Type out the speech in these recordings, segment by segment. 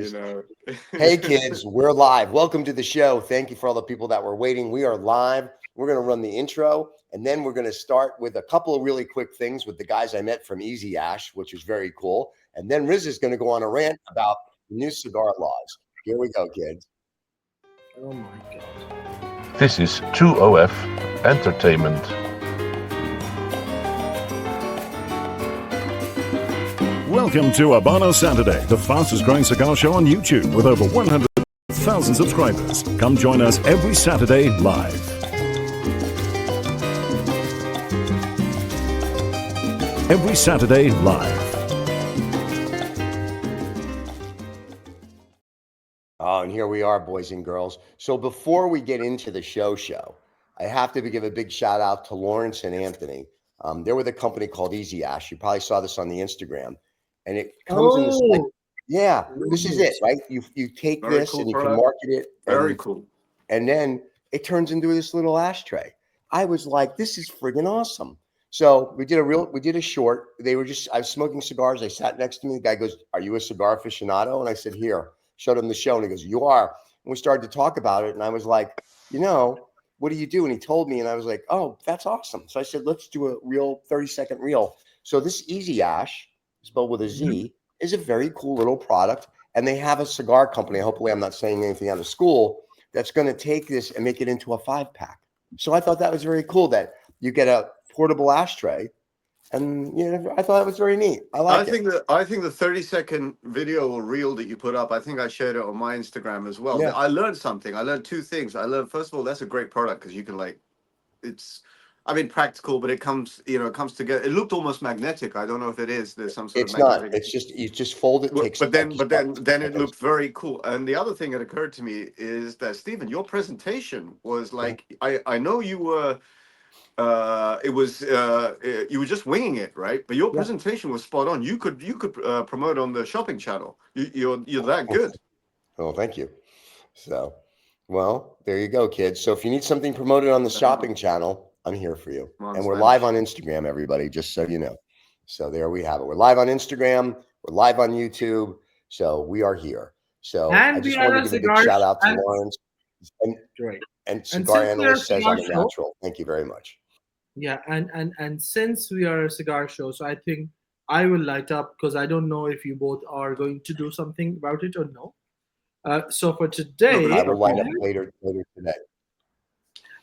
You know. Hey kids, we're live. Welcome to the show. Thank you for all the people that were waiting. We are live. We're going to run the intro, and then we're going to start with a couple of really quick things with the guys I met from Eazy Ash, which was very cool. And then Reza is going to go on a rant about new cigar laws. Here we go, kids. Oh my God. This is 2OF Entertainment. Welcome to Habanos Saturday, the fastest growing cigar show on YouTube with over 100,000 subscribers. Come join us every Saturday live. Every Saturday live. Oh, and here we are, boys and girls. So before we get into the show, I have to give a big shout out to Lawrence and Anthony. They're with a company called Eazy Ash. You probably saw this on the Instagram. And it comes in this, like, this is it, right? You take Very this cool and you product. can market it. Very cool. And then it turns into this little ashtray. I was like, this is friggin' awesome. So we did a short. I was smoking cigars. They sat next to me. The guy goes, "Are you a cigar aficionado?" And I said, "Here." Showed him the show. And he goes, "You are." And we started to talk about it. And I was like, what do you do? And he told me, and I was like, "Oh, that's awesome." So I said, "Let's do a real 30-second reel." So this Eazy Ash, spelled with a Z, is a very cool little product. And they have a cigar company. Hopefully I'm not saying anything out of school, that's going to take this and make it into a 5-pack. So I thought that was very cool that you get a portable ashtray. And I thought it was very neat. I think the 30-second video or reel that you put up, I think I shared it on my Instagram as well. Yeah. I learned something. I learned two things. First of all, that's a great product because you can practical, but it comes together. It looked almost magnetic. I don't know if it is. There's some sort of magnetic. It's not. It's just you just fold it. But then it looked very cool. And the other thing that occurred to me is that Stephen, your presentation was like, I know you were. You were just winging it, right? But your presentation was spot on. You could promote on the shopping channel. You're that good. Oh, thank you. So, well, there you go, kids. So if you need something promoted on the shopping channel, I'm here for you. And we're live on Instagram, everybody, just so you know. So there we have it. We're live on Instagram. We're live on YouTube. So we are here. So I just wanted to give a big shout out to Lawrence. And Cigar Analyst says I'm a natural. Thank you very much. Yeah, and since we are a cigar show, so I think I will light up because I don't know if you both are going to do something about it or no. So for today, I will light up later today.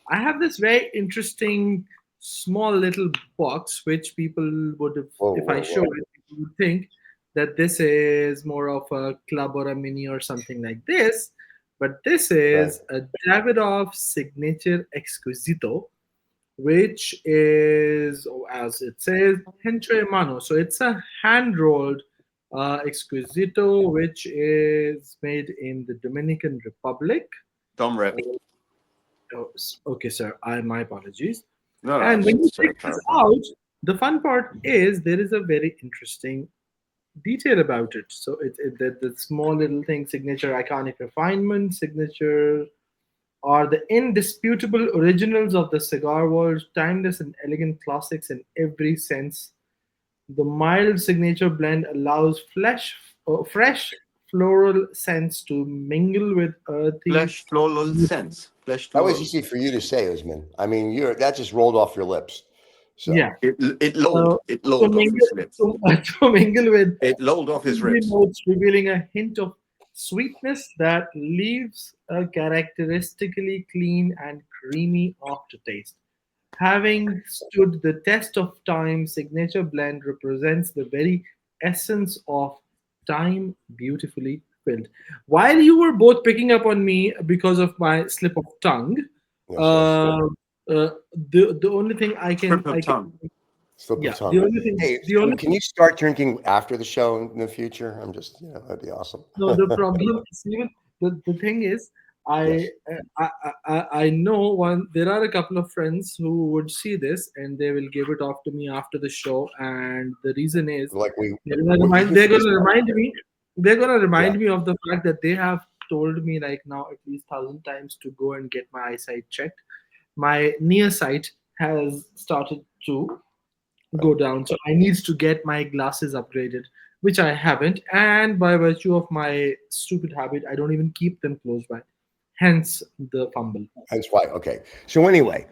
I have this very interesting small little box which people would have, if I show it, people would think that this is more of a club or a mini or something like this. But this is a Davidoff Signature Exquisito, which is, as it says, Entre Mano. So it's a hand-rolled Exquisito, which is made in the Dominican Republic. Dom rep. Oh, okay, sir. My apologies. No, and when you take this out, the fun part is there is a very interesting detail about it. So the small little thing, signature, iconic refinement, signature, are the indisputable originals of the cigar world, timeless and elegant classics in every sense. The mild signature blend allows fresh floral scents to mingle with earthy. Fresh floral scents. That was easy for you to say, Usman. I mean, that just rolled off your lips. So. Yeah, it lolled off his lips. To mingle with it lolled off his ribs, notes, revealing a hint of sweetness that leaves a characteristically clean and creamy aftertaste. Having stood the test of time, Signature Blend represents the very essence of time beautifully filled. While you were both picking up on me because of my slip of tongue, the only thing I can slip of tongue. Can you start drinking after the show in the future? I'm just, that'd be awesome. No, the problem is even the thing is, I know there are a couple of friends who would see this and they will give it off to me after the show, and the reason is they're gonna remind me of the fact that they have told me like now at least 1,000 times to go and get my eyesight checked. My near sight has started to go down, so I need to get my glasses upgraded, which I haven't, and by virtue of my stupid habit, I don't even keep them close by. Hence the fumble. That's why. Okay. So anyway,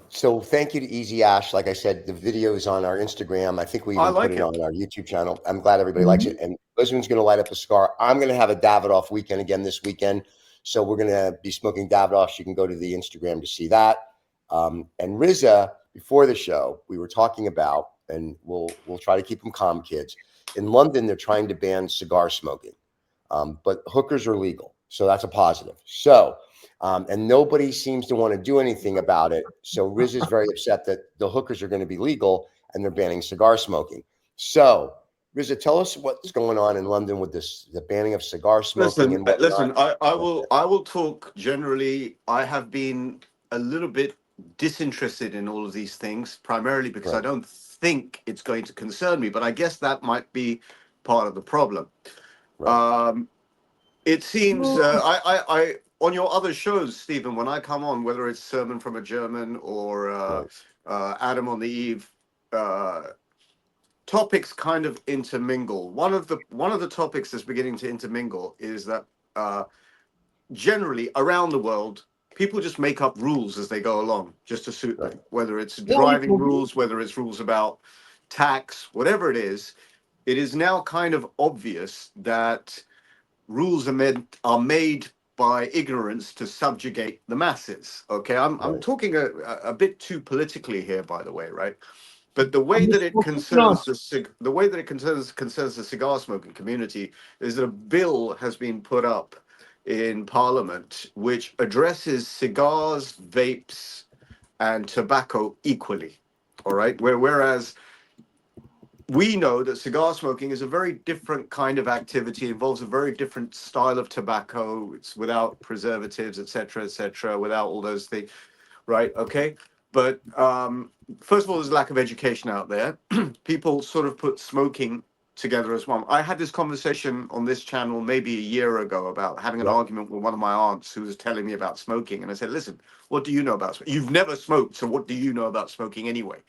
so thank you to Eazy Ash. Like I said, the video is on our Instagram. I think we I even put like it it. on our YouTube channel. I'm glad everybody likes Mhm. it. And Lisbon's going to light up a cigar. I'm going to have a Davidoff weekend again this weekend. So we're going to be smoking Davidoffs. You can go to the Instagram to see that. And Reza, before the show, we were talking about, and we'll try to keep them calm, kids. In London, they're trying to ban cigar smoking, but hookers are legal. So that's a positive. So and nobody seems to want to do anything about it. So Riz is very upset that the hookers are going to be legal and they're banning cigar smoking. So, Riz, tell us what's going on in London with the banning of cigar smoking Listen, and whatnot. listen. I will talk generally. I have been a little bit disinterested in all of these things, primarily because I Right, don't think it's going to concern me. But I guess that might be part of the problem. right, Um, it seems I on your other shows, Stephen, when I come on, whether it's Sermon from a German or right, Adam on the Eve, uh, topics kind of intermingle. One of the topics that's beginning to intermingle is that uh, generally around the world, people just make up rules as they go along, just to suit right, them. Whether it's Yeah, we driving totally. rules, whether it's rules about tax, whatever it is now kind of obvious that rules are made by ignorance to subjugate the masses. Okay, I'm right, talking a bit too politically here, by the way, right? But the I'm way that just it focusing on. concerns the way that it concerns the cigar smoking community is that a bill has been put up in Parliament which addresses cigars, vapes, and tobacco equally. All right, whereas we know that cigar smoking is a very different kind of activity, involves a very different style of tobacco. It's without preservatives, etc., without all those things, right? Okay. But first of all, there's a lack of education out there. People sort of put smoking together as one. I had this conversation on this channel maybe a year ago about having an yep, argument with one of my aunts who was telling me about smoking. And I said, listen, what do you know about smoking? You've never smoked, so what do you know about smoking anyway?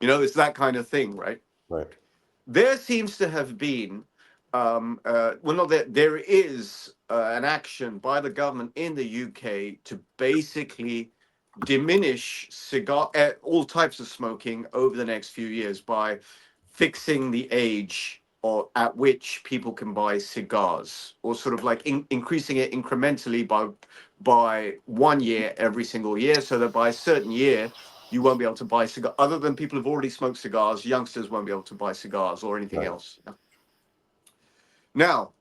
You know, it's that kind of thing, right? right, There seems to have been, well, not there is an action by the government in the UK to basically diminish all types of smoking over the next few years by fixing the age or at which people can buy cigars, or sort of like increasing it incrementally by 1 year every single year, so that by a certain year you won't be able to buy cigars. Other than people who've already smoked cigars, youngsters won't be able to buy cigars or anything right, else. Now,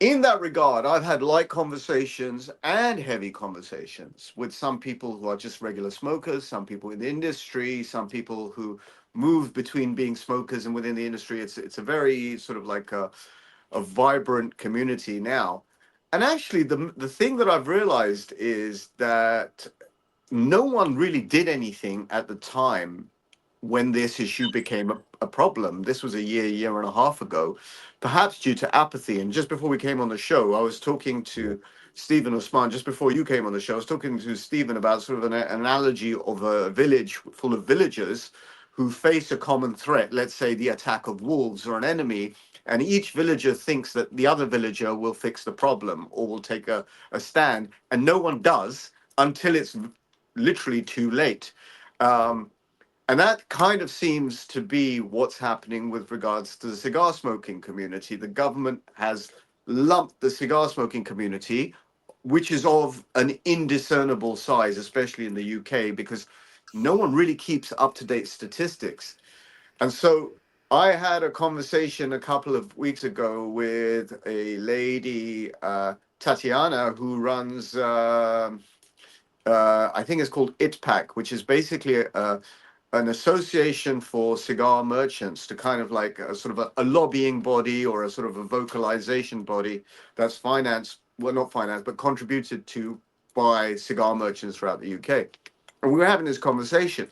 in that regard, I've had light conversations and heavy conversations with some people who are just regular smokers, some people in the industry, some people who move between being smokers and within the industry. It's a very sort of like a vibrant community now. And actually, the thing that I've realized is that no one really did anything at the time when this issue became a problem. This was a year and a half ago, perhaps due to apathy. And just before we came on the show, I was talking yeah, to Stephen Osman. Just before you came on the show, I was talking to Stephen about sort of an analogy of a village full of villagers who face a common threat, let's say the attack of wolves or an enemy, and each villager thinks that the other villager will fix the problem or will take a stand, and no one does until it's literally too late. Um, and that kind of seems to be what's happening with regards to the cigar smoking community. The government has lumped the cigar smoking community, which is of an indiscernible size, especially in the UK, because no one really keeps up to date statistics. And so I had a conversation a couple of weeks ago with a lady, Tatiana, who runs, I think it's called ITPAC, which is basically an association for cigar merchants, to kind of like a sort of a lobbying body or a sort of a vocalization body that's financed, well, not financed, but contributed to by cigar merchants throughout the UK. And we were having this conversation,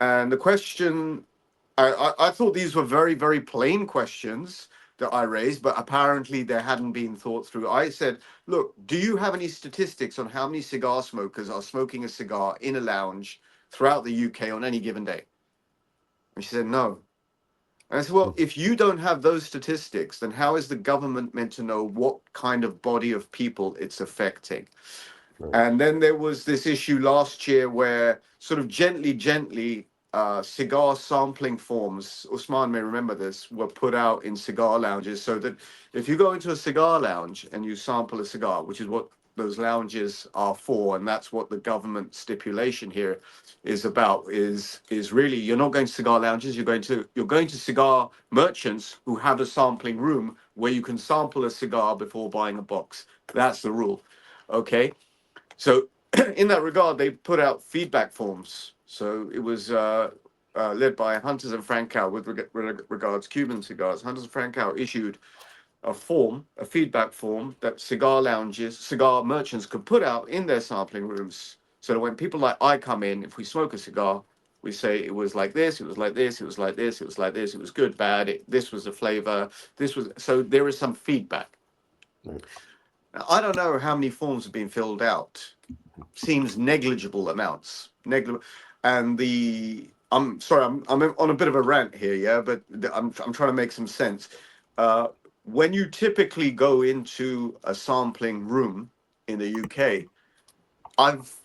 and the question, I thought these were very, very plain questions that I raised, but apparently they hadn't been thought through. I said, look, do you have any statistics on how many cigar smokers are smoking a cigar in a lounge throughout the UK on any given day? And she said, no. And I said, well, if you don't have those statistics, then how is the government meant to know what kind of body of people it's affecting? And then there was this issue last year where sort of gently, cigar sampling forms, Usman may remember this, were put out in cigar lounges so that if you go into a cigar lounge and you sample a cigar, which is what those lounges are for, and that's what the government stipulation here is about, is really you're not going to cigar lounges, you're going to cigar merchants who have a sampling room where you can sample a cigar before buying a box. That's the rule. Okay. So in that regard, they put out feedback forms. So it was led by Hunters and Francow with regards Cuban cigars. Hunters and Francow issued a form, a feedback form that cigar lounges, cigar merchants could put out in their sampling rooms. So that when people like I come in, if we smoke a cigar, we say it was like this, it was like this, it was like this, it was like this, it was good, bad, this was the flavor, this was, so there is some feedback. Now, I don't know how many forms have been filled out. Seems negligible amounts. And I'm sorry, I'm on a bit of a rant here, yeah, but I'm trying to make some sense. When you typically go into a sampling room in the UK, I've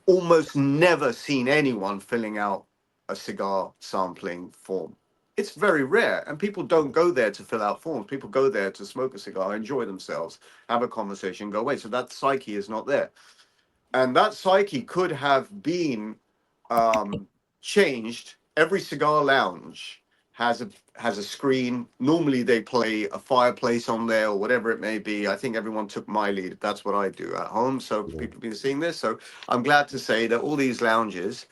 almost never seen anyone filling out a cigar sampling form. It's very rare, and people don't go there to fill out forms. People go there to smoke a cigar, enjoy themselves, have a conversation, go away. So that psyche is not there. And that psyche could have been changed. Every cigar lounge has a screen. Normally they play a fireplace on there or whatever it may be. I think everyone took my lead. That's what I do at home. So people have been seeing this. So I'm glad to say that all these lounges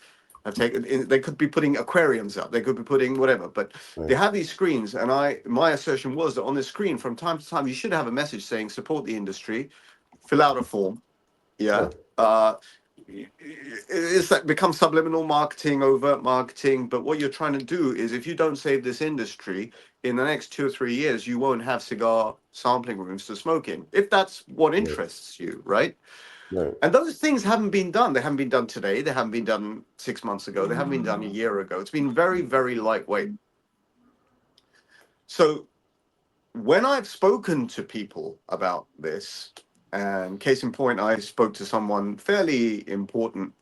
have taken. They could be putting aquariums up. They could be putting whatever. But they have these screens. And my assertion was that on the screen from time to time you should have a message saying support the industry, fill out a form. Yeah. It's like become subliminal marketing, overt marketing. But what you're trying to do is, if you don't save this industry in the next 2 or 3 years, you won't have cigar sampling rooms to smoke in. If that's what interests you, right? And those things haven't been done. They haven't been done today. They haven't been done 6 months ago. They haven't been done a year ago. It's been very, very lightweight. So when I've spoken to people about this, and case in point, I spoke to someone fairly important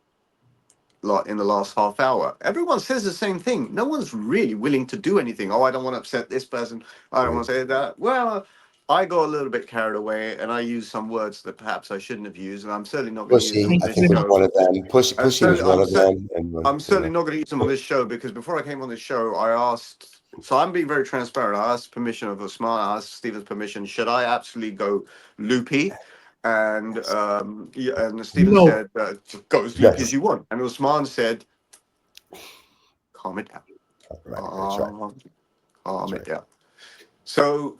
in the last half hour. Everyone says the same thing. No one's really willing to do anything. Oh, I don't want to upset this person. I don't want to say that. Well, I got a little bit carried away, and I used some words that perhaps I shouldn't have used, and I'm certainly not going to use them Pussy, on I this think, was show. one of them. Pussy was one of them. I'm certainly not going to use them on this show, because before I came on this show, I asked. So I'm being very transparent. I asked permission of Usman. I asked Stephen's permission. Should I absolutely go loopy? And Stephen No. said, "Go as loopy as you want." And Usman said, "Calm it down. Right, that's right. Calm it down." So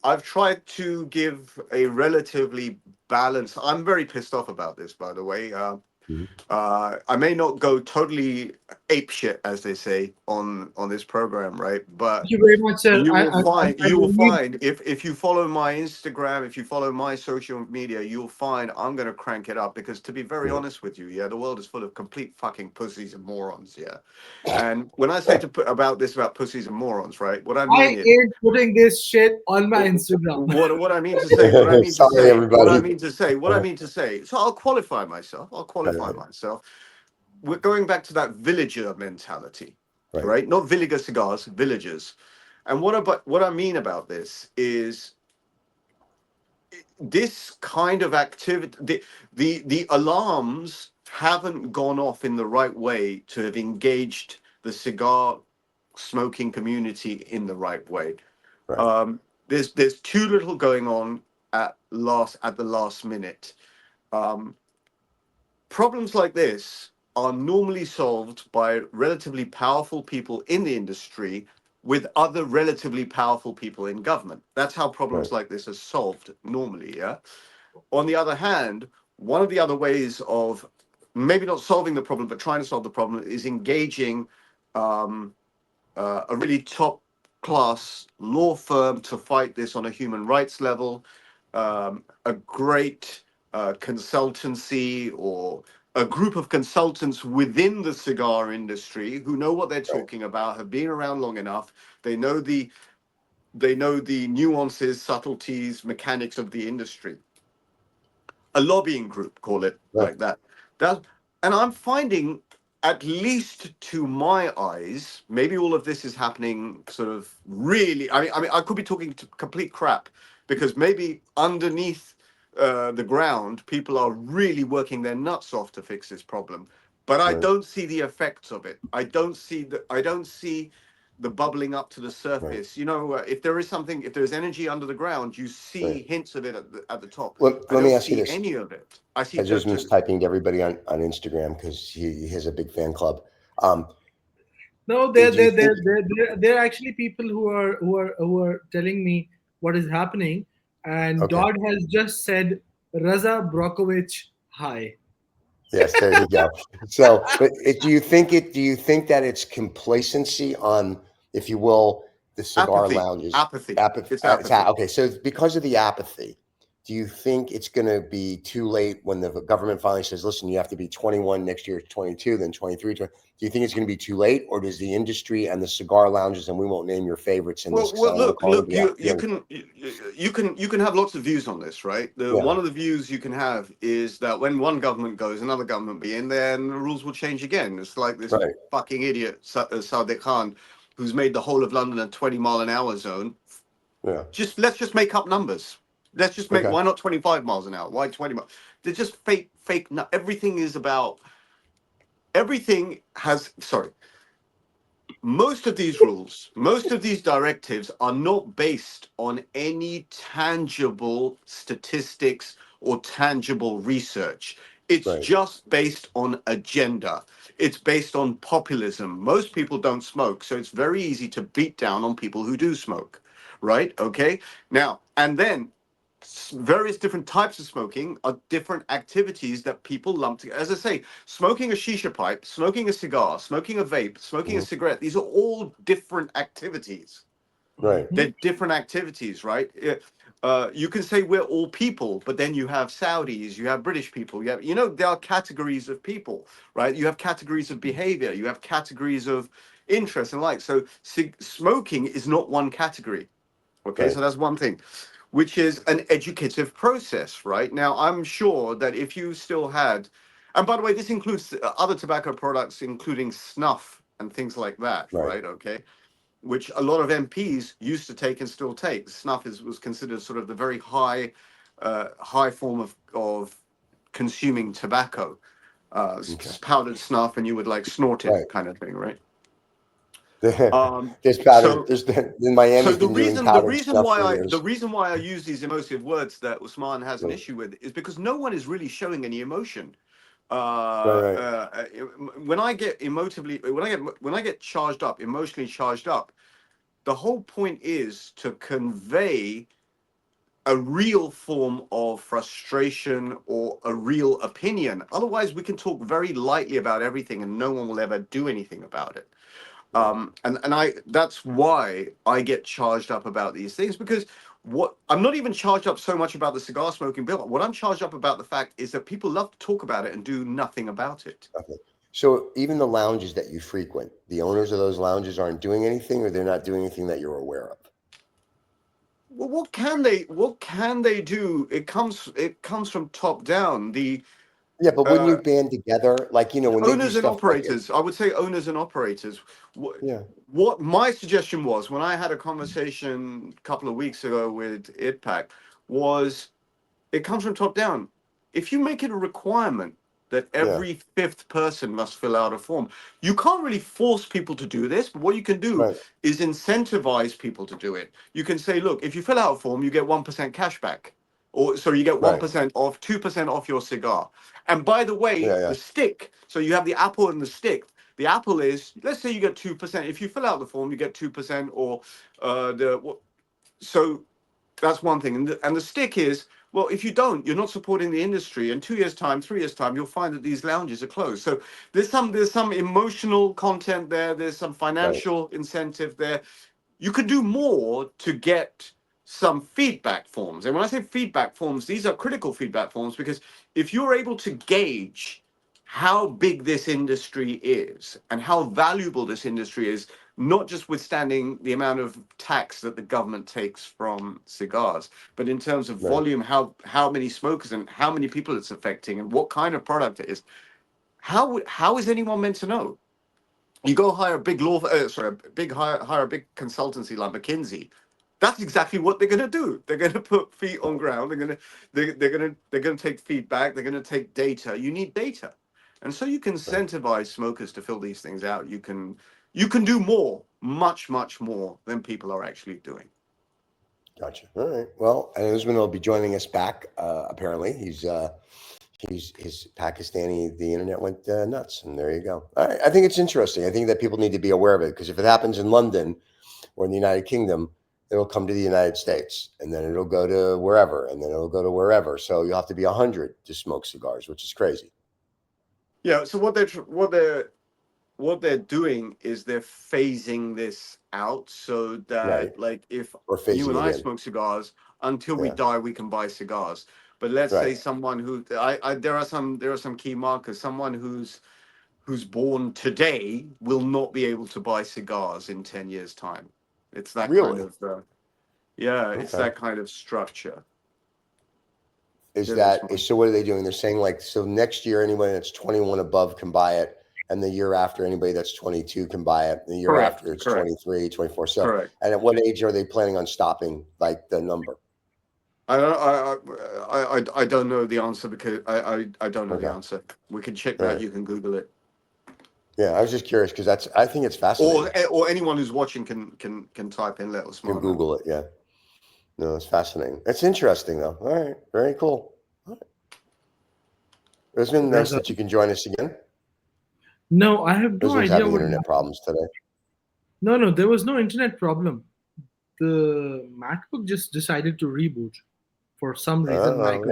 I've tried to give a relatively balanced. I'm very pissed off about this, by the way. I may not go totally ape shit, as they say, on this program, right? But Thank you very much, sir. you will I find if you follow my Instagram, if you follow my social media, you'll find I'm gonna crank it up, because to be very honest with you, yeah, the world is full of complete fucking pussies and morons, yeah. And when I say about pussies and morons, right? What I mean is, ain't putting this shit on my Instagram. what I mean to say, what I mean to Sorry, say, everybody. what I mean to say. So I'll qualify myself. We're going back to that villager mentality, right? Not Villiger cigars, villagers. And what I mean about this is this kind of activity. The alarms haven't gone off in the right way to have engaged the cigar smoking community in the right way. There's too little going on at the last minute. Problems like this are normally solved by relatively powerful people in the industry with other relatively powerful people in government. That's how problems like this are solved normally, yeah? On the other hand, one of the other ways of maybe not solving the problem, but trying to solve the problem, is engaging a really top class law firm to fight this on a human rights level, a great consultancy or a group of consultants within the cigar industry who know what they're Right. talking about, have been around long enough. They know the nuances, subtleties, mechanics of the industry. A lobbying group, call it Right. like that. That, and I'm finding, at least to my eyes, maybe all of this is happening sort of really. I mean, I could be talking to complete crap because maybe underneath the ground, people are really working their nuts off to fix this problem. But I Right. don't see the effects of it. I don't see the bubbling up to the Right. surface. You know, if there is something, if there's energy under the ground, you see Right. hints of it at the top. I Let me don't ask you see this. any of it. I see Jasmine's typing to everybody on Instagram because he has a big fan club. No, Do you think? there are actually people who are telling me what is happening, and Okay. Dodd has just said Raza Brokovich hi. Yes, there you go. So, but do you think that it's complacency on, if you will, the cigar apathy. lounges? Apathy. It's It's apathy. okay. So, because of the apathy, do you think it's going to be too late when the government finally says, "Listen, you have to be 21 next year, 22, then 23, 20." Do you think it's going to be too late, or does the industry and the cigar lounges, and we won't name your favorites in this Well, because I well, don't want to call look. anybody out. You can have lots of views on this, right? Yeah, One of the views you can have is that when one government goes, another government will be in there, and the rules will change again. It's like this right. fucking idiot Sadiq Khan, who's made the whole of London a 20-mile-an-hour zone. Yeah. Let's just make up numbers. Let's just make, Okay. why not 25 miles an hour? Why 20 miles? They're just fake. Everything is about, everything has, sorry. Most of these rules, most of these directives are not based on any tangible statistics or tangible research. It's Right. just based on agenda. It's based on populism. Most people don't smoke, so it's very easy to beat down on people who do smoke, right? Okay. Now, and then various different types of smoking are different activities that people lump together. As I say, smoking a shisha pipe, smoking a cigar, smoking a vape, smoking a Mhm. cigarette, these are all different activities. Right. Mhm. They're different activities, right? You can say we're all people, but then you have Saudis, you have British people, there are categories of people, right? You have categories of behavior, you have categories of interest and like. So smoking is not one category. Okay, Right. so that's one thing, which is an educative process, right? Now, I'm sure that if you still had, and by the way, this includes other tobacco products, including snuff and things like that, Right. right? Okay, which a lot of MPs used to take and still take. Snuff was considered sort of the very high form of consuming tobacco, Okay. powdered snuff, and you would like snort it, Right. kind of thing, right? Um, There's powder. so In So Miami's the been doing reason the powdered reason stuff why for I the years. reason why I use these emotive words that Usman has an Right. issue with is because no one is really showing any emotion. Right. Right. When I get when I get charged up, emotionally charged up, the whole point is to convey a real form of frustration or a real opinion. Otherwise, we can talk very lightly about everything, and no one will ever do anything about it. Right. And I that's why I get charged up about these things, because what I'm not even charged up so much about the cigar smoking bill. What I'm charged up about the fact is that people love to talk about it and do nothing about it. Okay. So even the lounges that you frequent, the owners of those lounges aren't doing anything, or they're not doing anything that you're aware of. Well, what can they do? It comes from top down. Yeah, but wouldn't Uh, you band together, like when they do Owners and stuff like it? operators, I would say owners and operators. What, Yeah. what my suggestion was when I had a conversation a couple of weeks ago with IDPAC was, it comes from top down. If you make it a requirement that Yeah. every fifth person must fill out a form, you can't really force people to do this, but what you can do Right. is incentivize people to do it. You can say, look, if you fill out a form, you get 1% cash back. Or sorry, you get Right. 1% off, 2% off your cigar. And by the way, Yeah. Yeah. the stick, so you have the apple and the stick. The apple is, let's say you get 2%. If you fill out the form, you get 2%, or so that's one thing. And the stick is, well, if you don't, you're not supporting the industry. In 2 years' time, 3 years' time, you'll find that these lounges are closed. So there's some emotional content there. There's some Right. financial incentive there. You could do more to get some feedback forms. And when I say feedback forms, these are critical feedback forms, because if you're able to gauge how big this industry is and how valuable this industry is, not just withstanding the amount of tax that the government takes from cigars, but in terms of volume, how many smokers and how many people it's affecting and what kind of product it is. How is anyone meant to know? You go hire a big hire a big consultancy like McKinsey. That's exactly what they're going to do. They're going to put feet on ground. They're going to take feedback. They're going to take data. You need data, and so you can incentivize smokers to fill these things out. You can do more, much more than people are actually doing. Gotcha. All right. Well, and Usman will be joining us back. Apparently, his Pakistani. The internet went nuts, and there you go. All right. I think it's interesting. I think that people need to be aware of it, because if it happens in London or in the United Kingdom, it'll come to the United States, and then it'll go to wherever, and then it'll go to wherever. So you'll have to be 100 to smoke cigars, which is crazy. Yeah. So what they're doing is they're phasing this out so that like if you and I smoke cigars, until we die we can buy cigars. But let's say someone who there are some key markers. Someone who's born today will not be able to buy cigars in 10 years time. It's that kind of it's that kind of structure. So what are they doing? They're saying like, so next year anybody that's 21 above can buy it, and the year after anybody that's 22 can buy it, the year after it's 23, 24. So and at what age are they planning on stopping like the number? I don't know the answer, because I don't know the answer. We can check that. You can Google it. Yeah, I was just curious, because I think it's fascinating. Or anyone who's watching can type in, let us know. Can Google it. Yeah. No, it's fascinating. It's interesting though. All right, very cool. All right. It's been nice that you can join us again. No, I have no idea. Having internet problems today. No, there was no internet problem. The MacBook just decided to reboot for some reason. That's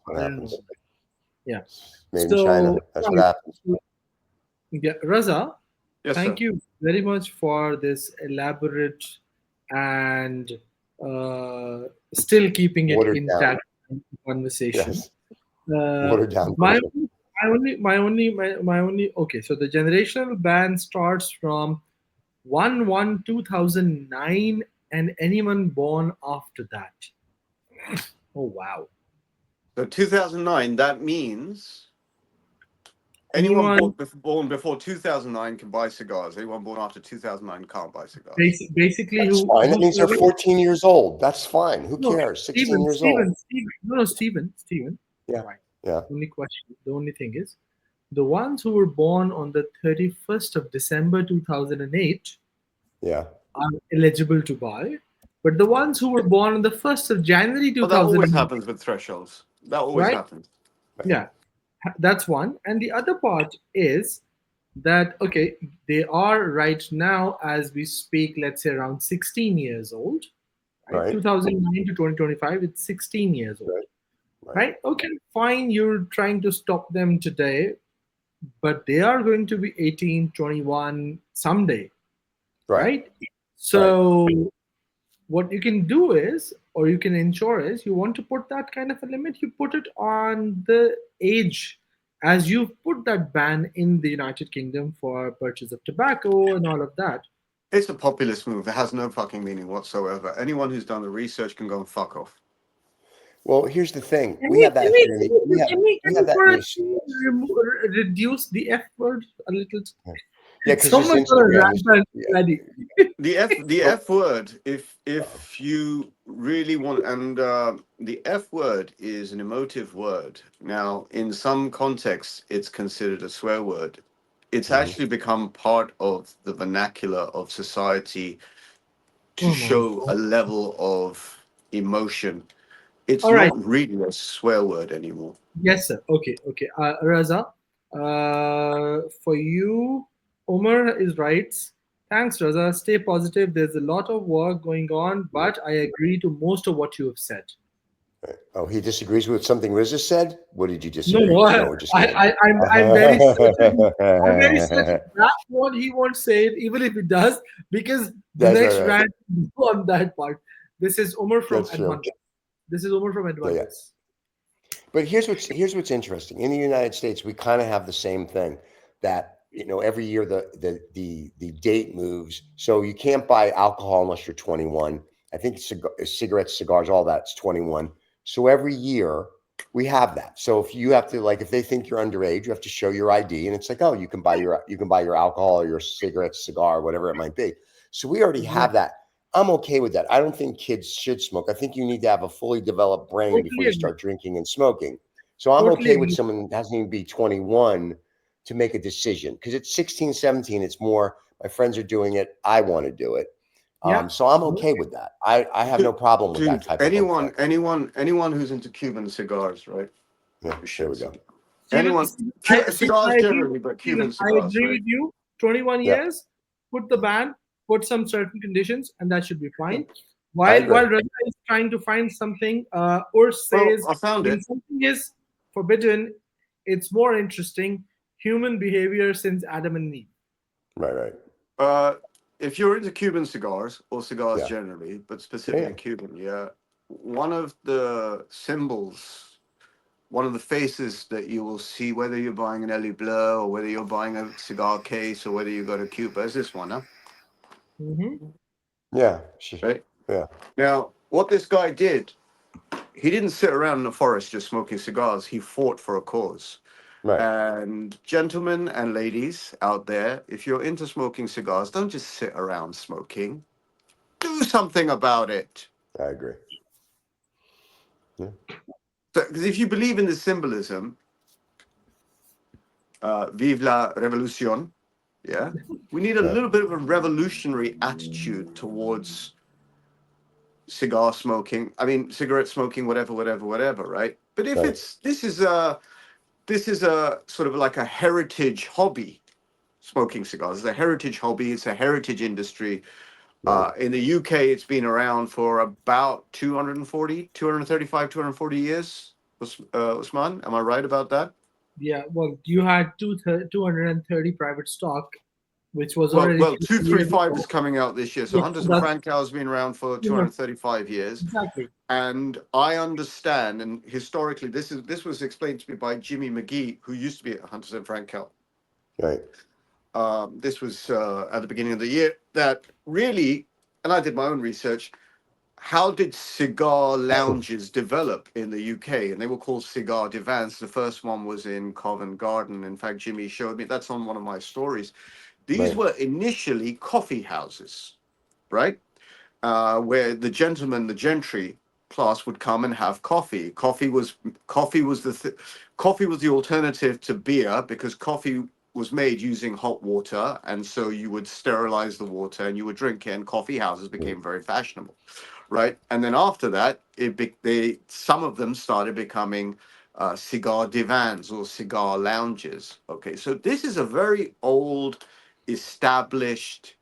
what happens. Yeah. Made in China. That's what happens. Yeah, Raza, thank sir. you very much for this elaborate and still keeping it intact conversation. Yes. Watered down. My only. Okay, so the generational ban starts from 1/1/2009, and anyone born after that. Oh wow! So 2009. That means anyone born before 2009 can buy cigars. Anyone born after 2009 can't buy cigars. Basically, that's fine. That means they're 14 years old. That's fine. Who cares? 16 years old. Steven. Yeah. Right. Yeah. The only thing is, the ones who were born on the 31st of December 2008 are eligible to buy. But the ones who were born on the 1st of January 2008... that always happens with thresholds. That always happens. Yeah. That's one. And the other part is that, okay, they are right now, as we speak, let's say around 16 years old. Right? 2009 to 2025, it's 16 years old. Right? Okay, fine, you're trying to stop them today, but they are going to be 18, 21 someday. Right? So what you can do is, or you can ensure is, you want to put that kind of a limit, you put it on the age, as you've put that ban in the United Kingdom for purchase of tobacco and all of that. It's a populist move. It has no fucking meaning whatsoever. Anyone who's done the research can go and fuck off. Well, here's the thing. We have that. Reduce the F word a little. Yeah, because the F word, if you really want, and the F word is an emotive word. Now, in some contexts, it's considered a swear word. It's actually become part of the vernacular of society to show a level of emotion. It's not really a swear word anymore. Yes, sir. Okay. Raza, for you, Omar is right. Thanks, Raza. Stay positive. There's a lot of work going on, but I agree to most of what you have said. Oh, he disagrees with something Reza said? What did you disagree? No, I'm very certain. I'm very certain that's what he won't say it, even if he does, because the next rant on that part. This is Omar from Advantage. This is Omar from Advantage. But here's what's interesting. In the United States, we kind of have the same thing that every year the date moves, so you can't buy alcohol unless you're 21. I think cigarettes, cigars, all that's 21. So every year we have that. So if you have to, like, if they think you're underage, you have to show your ID, and it's like, oh, you can buy your alcohol or your cigarettes, cigar, whatever it might be. So we already have that. I'm okay with that. I don't think kids should smoke. I think you need to have a fully developed brain before you start drinking and smoking. So I'm okay with someone that doesn't even be 21 to make a decision, because at 16, 17, it's more, my friends are doing it, I want to do it. So I'm okay with that. I have no problem with that type of anyone who's into Cuban cigars, right? Yeah, there we go. Anyone, cigars generally, but Cuban I cigars, agree right? with you. 21 Yeah. years, put the ban, put some certain conditions, and that should be fine. I agree. While Reza is trying to find something, or says Well, I found when it. something is forbidden, it's more interesting. Human behavior since Adam and Eve. Right. If you're into Cuban cigars or cigars Yeah. generally, but specifically Yeah. Cuban, one of the symbols, one of the faces that you will see, whether you're buying an El Bleu or whether you're buying a cigar case or whether you go to Cuba, is this one, huh? Mm-hmm. Yeah. Right? Yeah. Now, what this guy did, he didn't sit around in the forest just smoking cigars. He fought for a cause. Right. And gentlemen and ladies out there, if you're into smoking cigars, don't just sit around smoking. Do something about it. I agree. Yeah. Because if you believe in the symbolism, vive la revolution, we need a little bit of a revolutionary attitude towards cigar smoking. I mean, cigarette smoking, whatever, right? But if this is a sort of like a heritage hobby, smoking cigars. It's a heritage hobby. It's a heritage industry. In the UK, it's been around for about 235, 240 years. Usman, am I right about that? Yeah, well, you had 230 private stock, which was Well, already well, 235 is coming out this year. So Yes, Hunters and that's Francow has been around for 235 years. exactly. And I understand, and historically, this was explained to me by Jimmy McGee, who used to be at Hunters and Francow. Right. This was at the beginning of the year, that really, and I did my own research, how did cigar lounges develop in the UK? And they were called cigar divans. The first one was in Covent Garden. In fact, Jimmy showed me, that's on one of my stories. These were initially coffee houses, right? Where the gentry class would come and have coffee. Coffee was the alternative to beer, because coffee was made using hot water, and so you would sterilize the water and you would drink it, and coffee houses became very fashionable, right? And then after that, some of them started becoming cigar divans or cigar lounges. Okay, so this is a very old, established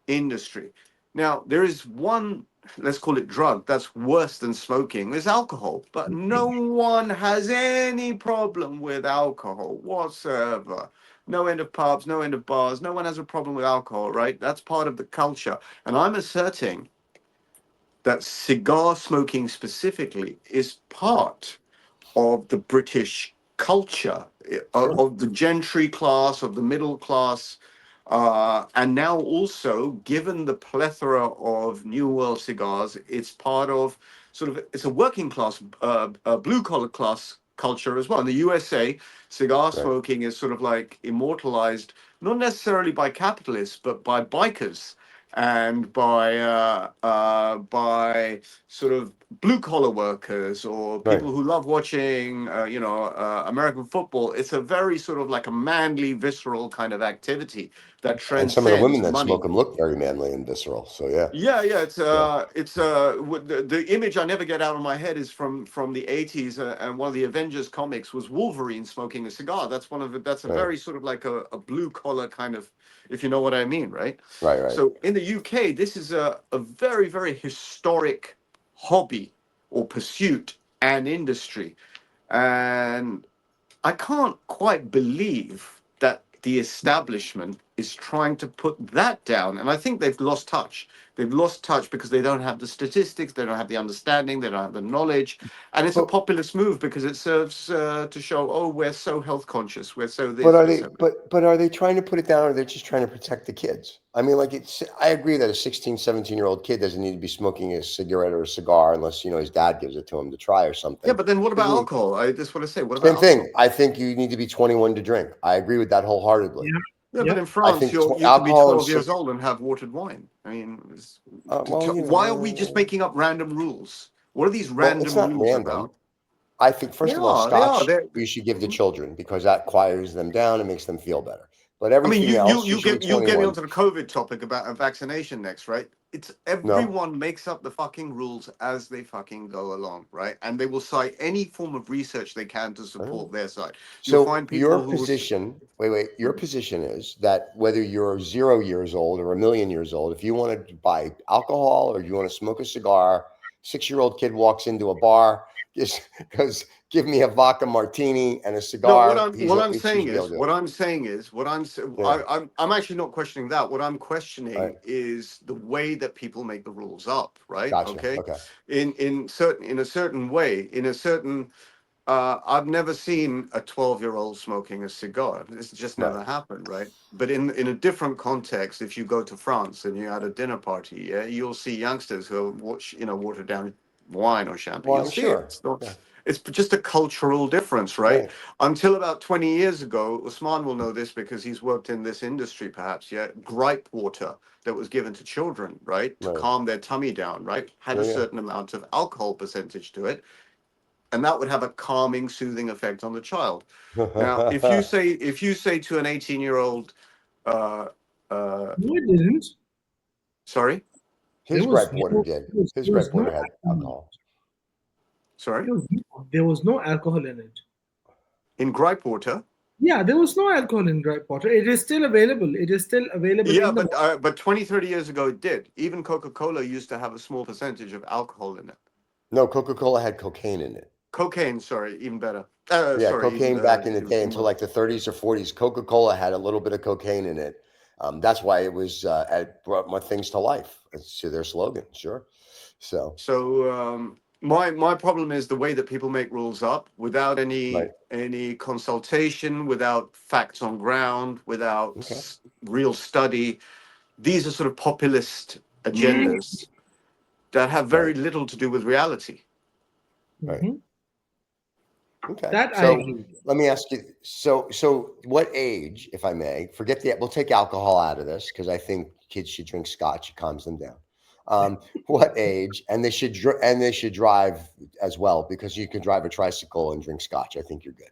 industry. Now, there is one, let's call it drug, that's worse than smoking, is alcohol. But no one has any problem with alcohol whatsoever. No end of pubs, no end of bars. No one has a problem with alcohol, right? That's part of the culture. And I'm asserting that cigar smoking specifically is part of the British culture, of the gentry class, of the middle class. And now also, given the plethora of New World cigars, it's part of it's a working class, blue collar class culture as well. In the USA, cigar smoking is sort of like immortalized, not necessarily by capitalists, but by bikers and by sort of blue collar workers or people who love watching, American football. It's a very sort of like a manly, visceral kind of activity that transcends And some of the women that money. smoke them look very manly and visceral. So yeah. The image I never get out of my head is from the 80s, and one of the Avengers comics was Wolverine smoking a cigar. That's a very sort of like a blue collar kind of, if you know what I mean, right? Right. So in the UK, this is a very, very historic hobby or pursuit and industry. And I can't quite believe that the establishment is trying to put that down. And I think they've lost touch. They've lost touch because they don't have the statistics, they don't have the understanding, they don't have the knowledge. And it's a But populist move because it serves to show, oh, we're so health conscious, we're so but this, are we're they so. but are they trying to put it down, or they're just trying to protect the kids? I mean, like, I agree that a 16, 17-year-old kid doesn't need to be smoking a cigarette or a cigar unless, you know, his dad gives it to him to try or something. Yeah, but then what about Doesn't need- alcohol? I just want to say, what Same about alcohol? thing. I think you need to be 21 to drink. I agree with that wholeheartedly. Yeah. Yeah, Yeah. but in France, think you can be alcohol and 12 years old and have watered wine. I mean, well, you why are we just know, making up random rules? What are these well, it's random not rules random. about? I think, They first of all, are. They are. scotch you should give the children because that quiets them down and makes them feel better. But I mean, everything else, you should be you get me 21. onto the COVID topic about a vaccination next, right? It's No, everyone makes up the fucking rules as they fucking go along, right? And they will cite any form of research they can to I don't know. support their side. You'll So find your people who will. position, wait, your position is that whether you're 0 years old or 1,000,000 years old, if you want to buy alcohol or you want to smoke a cigar, 6-year-old kid walks into a bar, just goes, give me a vodka martini and a No, cigar. what I'm He should saying be able is to do it. Yeah. I'm actually not questioning that. What I'm All right. questioning is the way that people make the rules up, right? Gotcha. Okay. Okay. In a certain way, in a certain I've never seen a 12-year-old smoking a cigar. It's just Right. never happened, right? But in a different context, if you go to France and you're at a dinner party, yeah, you'll see youngsters who watch, water down wine or champagne. Well, You'll I'm see it. sure. Yeah. It's just a cultural difference, right? Right. Until about 20 years ago, Usman will know this because he's worked in this industry, perhaps, yeah. Gripe water that was given to children, right, to Right. calm their tummy down, right, had a Yeah. certain amount of alcohol percentage to it, and that would have a calming, soothing effect on the child. Now, Yeah. if you say to an 18-year-old, uh, No, it didn't. sorry, There His was gripe water no, did. His there was gripe no water had alcohol. alcohol. sorry, There was no alcohol in it. in gripe water, Yeah, there was no alcohol in dry water. It is still available. It is still available yeah, in the. but 20, 30 years ago it did. Even Coca-Cola used to have a small percentage of alcohol in it. No, Coca-Cola had cocaine in it. Cocaine, sorry, even better. Yeah, Sorry, even cocaine back in the day even until worse. like the 30s or 40s. Coca-Cola had a little bit of cocaine in it. That's why it was brought more things to life. It's to their slogan, sure. So, So my problem is the way that people make rules up without right. any consultation, without facts on ground, without Okay. real study. These are sort of populist Mhm. agendas that have Right. very little to do with reality. Right. Okay. That I So agree. let me ask you. So what age, if I may, forget we'll take alcohol out of this because I think kids should drink scotch. It calms them down. What age? And they should drive as well because you can drive a tricycle and drink scotch. I think you're good.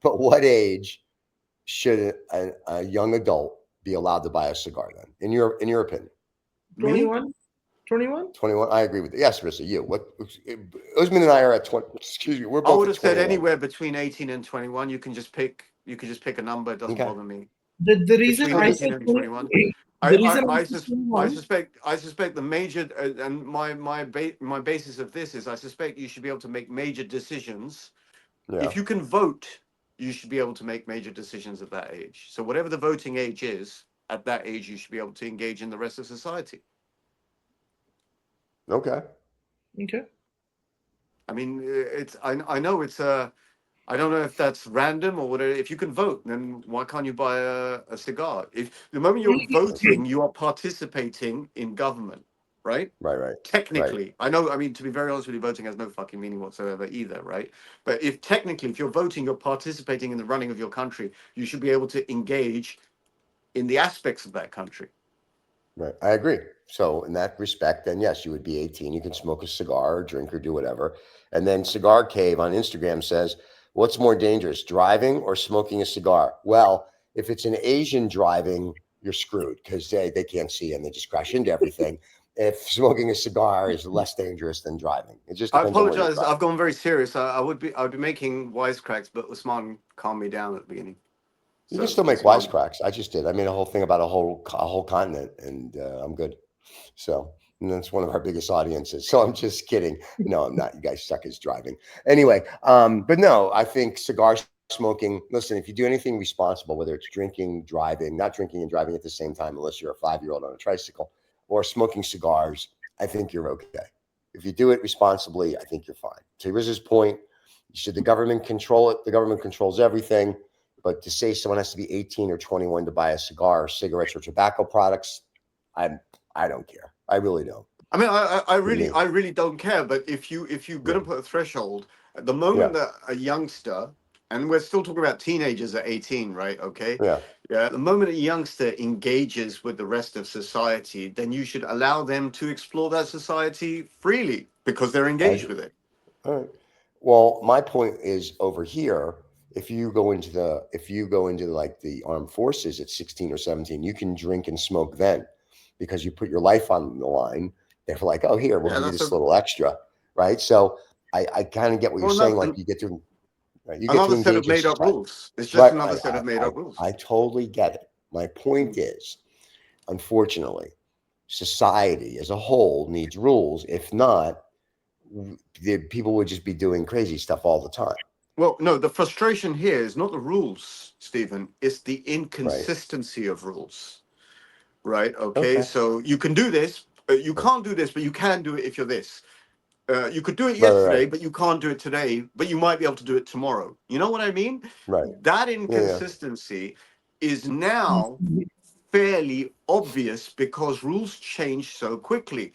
But what age should a young adult be allowed to buy a cigar then? In your opinion? Me? 21? 21? 21. I agree with it. Yes, Reza, you. What? Usman and I are at 20. Excuse me. We're I both would at have said 21. anywhere between 18 and 21. You can just pick a number. It doesn't Okay. bother me. The reason Between I 18 said and 21. 20, the reason I I said suspect the major and my basis of this is I suspect you should be able to make major decisions. Yeah. If you can vote, you should be able to make major decisions at that age. So whatever the voting age is, at that age you should be able to engage in the rest of society. Okay. Okay. I mean, I know it's I don't know if that's random or whatever. If you can vote, then why can't you buy a cigar? If the moment you're voting, you are participating in government, right? Right. Technically, I know. I mean, to be very honest with you, voting has no fucking meaning whatsoever either, right? But if you're voting, you're participating in the running of your country. You should be able to engage in the aspects of that country. Right. I agree. So in that respect, then yes, you would be 18. You can smoke a cigar or drink or do whatever. And then Cigar Cave on Instagram says, what's more dangerous, driving or smoking a cigar? Well, if it's an Asian driving, you're screwed because they can't see and they just crash into everything. If smoking a cigar is less dangerous than driving, it just I depends on where you're apologize. driving. I've gone very serious. I would be making wisecracks, but Usman calmed me down at the beginning. You can So still make Usman, wisecracks. I just did. I made a whole thing about a whole continent, and I'm good. So, and that's one of our biggest audiences. So I'm just kidding. No, I'm not. You guys suck at driving. Anyway, but no, I think cigars smoking, listen, if you do anything responsible, whether it's drinking, driving, not drinking and driving at the same time, unless you're a 5-year-old on a tricycle, or smoking cigars, I think you're okay. If you do it responsibly, I think you're fine. To Riz's point, should the government control it? The government controls everything. But to say someone has to be 18 or 21 to buy a cigar, or cigarettes, or tobacco products, I don't care. I really don't. I mean, I really don't care. But if you're gonna put a threshold, at the moment that a youngster, and we're still talking about teenagers at 18, right? Okay. Yeah. Yeah. The moment a youngster engages with the rest of society, then you should allow them to explore that society freely because they're engaged with it. All right. Well, my point is over here. If you go into like the armed forces at 16 or 17, you can drink and smoke then, because you put your life on the line. They're like, oh, here, we'll give you this little extra, right? So I kind of get what you're saying. Like you get to another set of engage made up rules. It's just right. another set of made up rules. I totally get it. My point is, unfortunately, society as a whole needs rules. If not, the people would just be doing crazy stuff all the time. Well, no, the frustration here is not the rules, Stephen. It's the inconsistency of rules, right? Okay, so you can do this, you can't do this, but you can do it if you're this. You could do it yesterday, but you can't do it today, but you might be able to do it tomorrow. You know what I mean? Right. That inconsistency is now fairly obvious because rules change so quickly.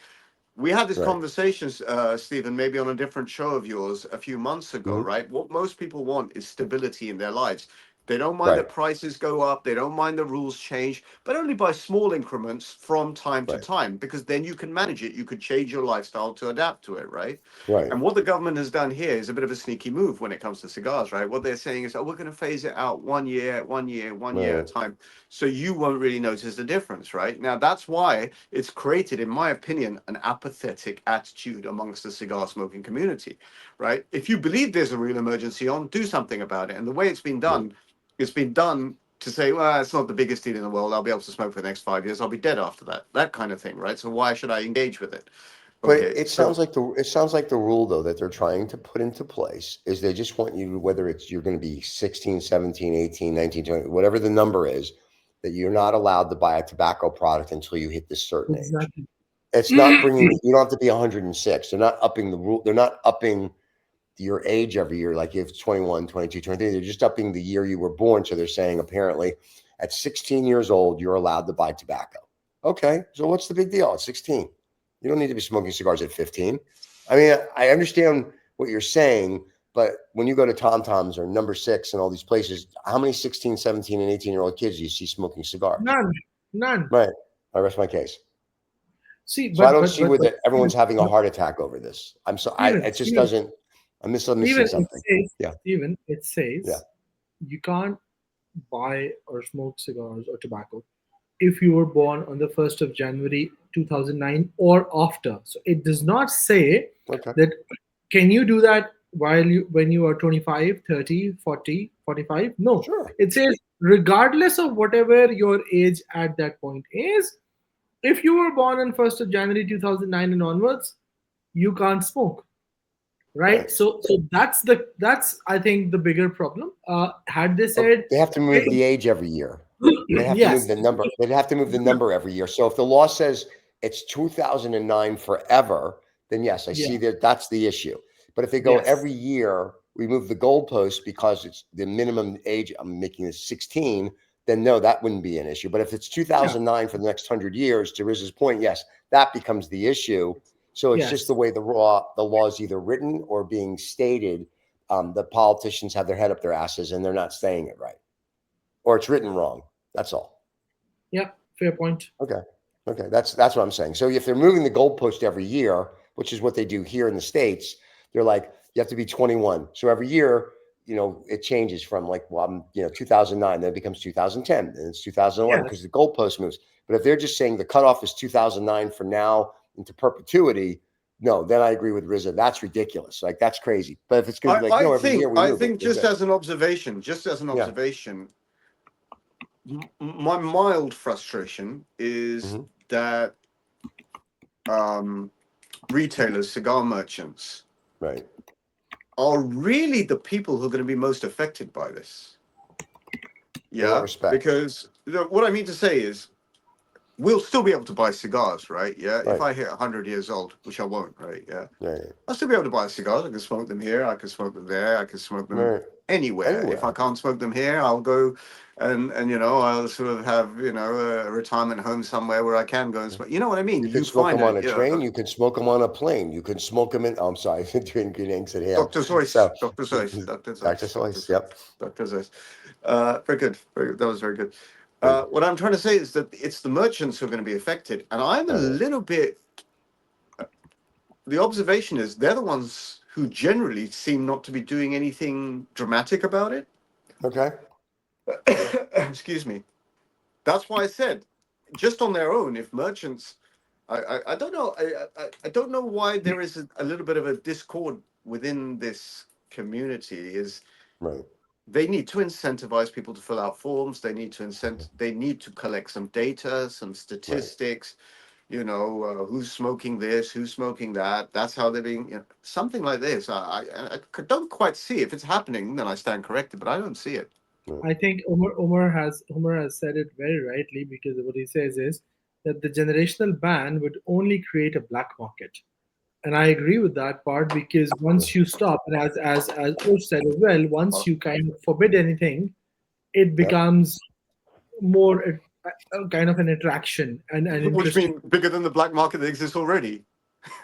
We had this conversation, Stephen, maybe on a different show of yours a few months ago, right? What most people want is stability in their lives. They don't mind that prices go up. They don't mind the rules change, but only by small increments from time to time, because then you can manage it. You could change your lifestyle to adapt to it, right? Right. And what the government has done here is a bit of a sneaky move when it comes to cigars, right? What they're saying is, oh, we're going to phase it out 1 year, 1 year, 1 year at a time. So you won't really notice the difference, right? Now, that's why it's created, in my opinion, an apathetic attitude amongst the cigar smoking community, right? If you believe there's a real emergency on, do something about it. And the way it's been done, it's been done to say, well, it's not the biggest deal in the world. I'll be able to smoke for the next 5 years. I'll be dead after that. That kind of thing, right? So why should I engage with it? But it sounds like the rule, though, that they're trying to put into place is they just want you, whether it's you're going to be 16, 17, 18, 19, 20, whatever the number is, that you're not allowed to buy a tobacco product until you hit this certain age. It's not bringing, you don't have to be 106. They're not upping the rule. They're not upping your age every year. Like if it's 21, 22, 23, they're just upping the year you were born. So they're saying apparently at 16 years old, you're allowed to buy tobacco. Okay. So what's the big deal at 16? You don't need to be smoking cigars at 15. I mean, I understand what you're saying, but when you go to Tom Tom's or Number 6 and all these places, how many 16, 17, and 18-year-old kids do you see smoking cigars? None. Right. I rest my case. See, so I don't see where everyone's having a heart attack over this. I'm so it just doesn't. I'm missing something. Steven, it says you can't buy or smoke cigars or tobacco if you were born on the 1st of January 2009 or after. So it does not say that can you do that when you are 25, 30, 40, 45? No. It says regardless of whatever your age at that point is, if you were born on 1st of January 2009 and onwards, you can't smoke. Right? So that's I think the bigger problem. Had they said they have to move the age every year. They have to move the number. They'd have to move the number every year. So if the law says it's 2009 forever, then yes, I see that that's the issue. But if they go every year, we move the goalpost because it's the minimum age. I'm making is 16. Then no, that wouldn't be an issue. But if it's 2009 for the next 100 years, to Riz's point, yes, that becomes the issue. So it's just the way the law is either written or being stated. The politicians have their head up their asses and they're not saying it right, or it's written wrong. That's all. Yeah, fair point. Okay, that's what I'm saying. So if they're moving the goalpost every year, which is what they do here in the States, they're like you have to be 21. So every year, it changes from 2009, then it becomes 2010, then it's 2011 because the goalpost moves. But if they're just saying the cutoff is 2009 from now into perpetuity, no, then I agree with Reza. That's ridiculous. Like that's crazy. But if it's going to be every year we move I think just as an observation, my mild frustration is that retailers, cigar merchants, are really the people who are going to be most affected by this. In what Yeah, respect? because what I mean to say is, we'll still be able to buy cigars, right? Yeah, if Right. I hit 100 years old, which I won't, right? Yeah, Right. I'll still be able to buy cigars. I can smoke them here. I can smoke them there. I can smoke them Right. anywhere. If I Anywhere. can't smoke them here, I'll go and you know, I'll sort of have, you know, a retirement home somewhere where I can go and smoke. You know what I mean? You can You smoke find them on it, a you know, train. You can smoke them on a plane. You can smoke them in. Oh, I'm sorry, doing good eggs and ham. Dr. Seuss, So, Dr. Seuss, Dr. Dr. Seuss, Dr. Slice. Seuss, Yep. Dr. Seuss. Very good. Very good. That was very good. Good. What I'm trying to say is that it's the merchants who are going to be affected, and I'm a little bit. The observation is they're the ones who generally seem not to be doing anything dramatic about it. Okay. Excuse me. That's why I said, just on their own, if merchants, I don't know, I don't know why there is a little bit of a discord within this community. Is Right. they need to incentivize people to fill out forms. They need to They need to collect some data, some statistics. You know, who's smoking this, who's smoking that. That's how they're being, you know, something like this. I don't quite see. If it's happening, then I stand corrected, but I don't see it. I think Umar has said it very rightly, because what he says is that the generational ban would only create a black market. And I agree with that part, because once you stop, and as Osh said as well, once Well, you kind of forbid anything, it Yep. becomes more a kind of an attraction and an which interesting. means bigger than the black market that exists already.